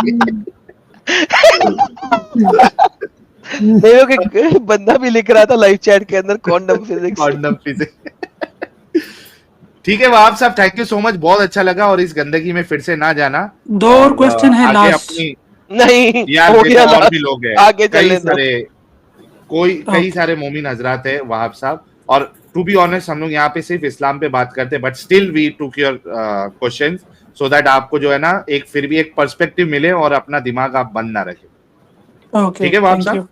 नहीं वो कि बंदा भी लिख रहा था लाइव चैट के अंदर क्वांटम फिजिक्स। Quantum physics. ठीक है वहाब साहब, थैंक यू सो मच, बहुत अच्छा लगा, और इस गंदगी में फिर से ना जाना। दो और क्वेश्चन है आगे लास्ट। अपनी, नहीं यार हो गया देखो और लास्ट, भी लोग हैं, आगे कई चलने दो। सारे, कई ओके। सारे मोमिन हजरात है वहाब साहब। और टू बी ऑनेस्ट, हम लोग यहाँ पे सिर्फ इस्लाम पे बात करते हैं, but still we took your questions, so that आपको जो है ना एक फिर भी एक पर्सपेक्टिव मिले और अपना दिमाग आप बंद ना रखें। ओके, ठीक है वहाब थैंक साहब? यू।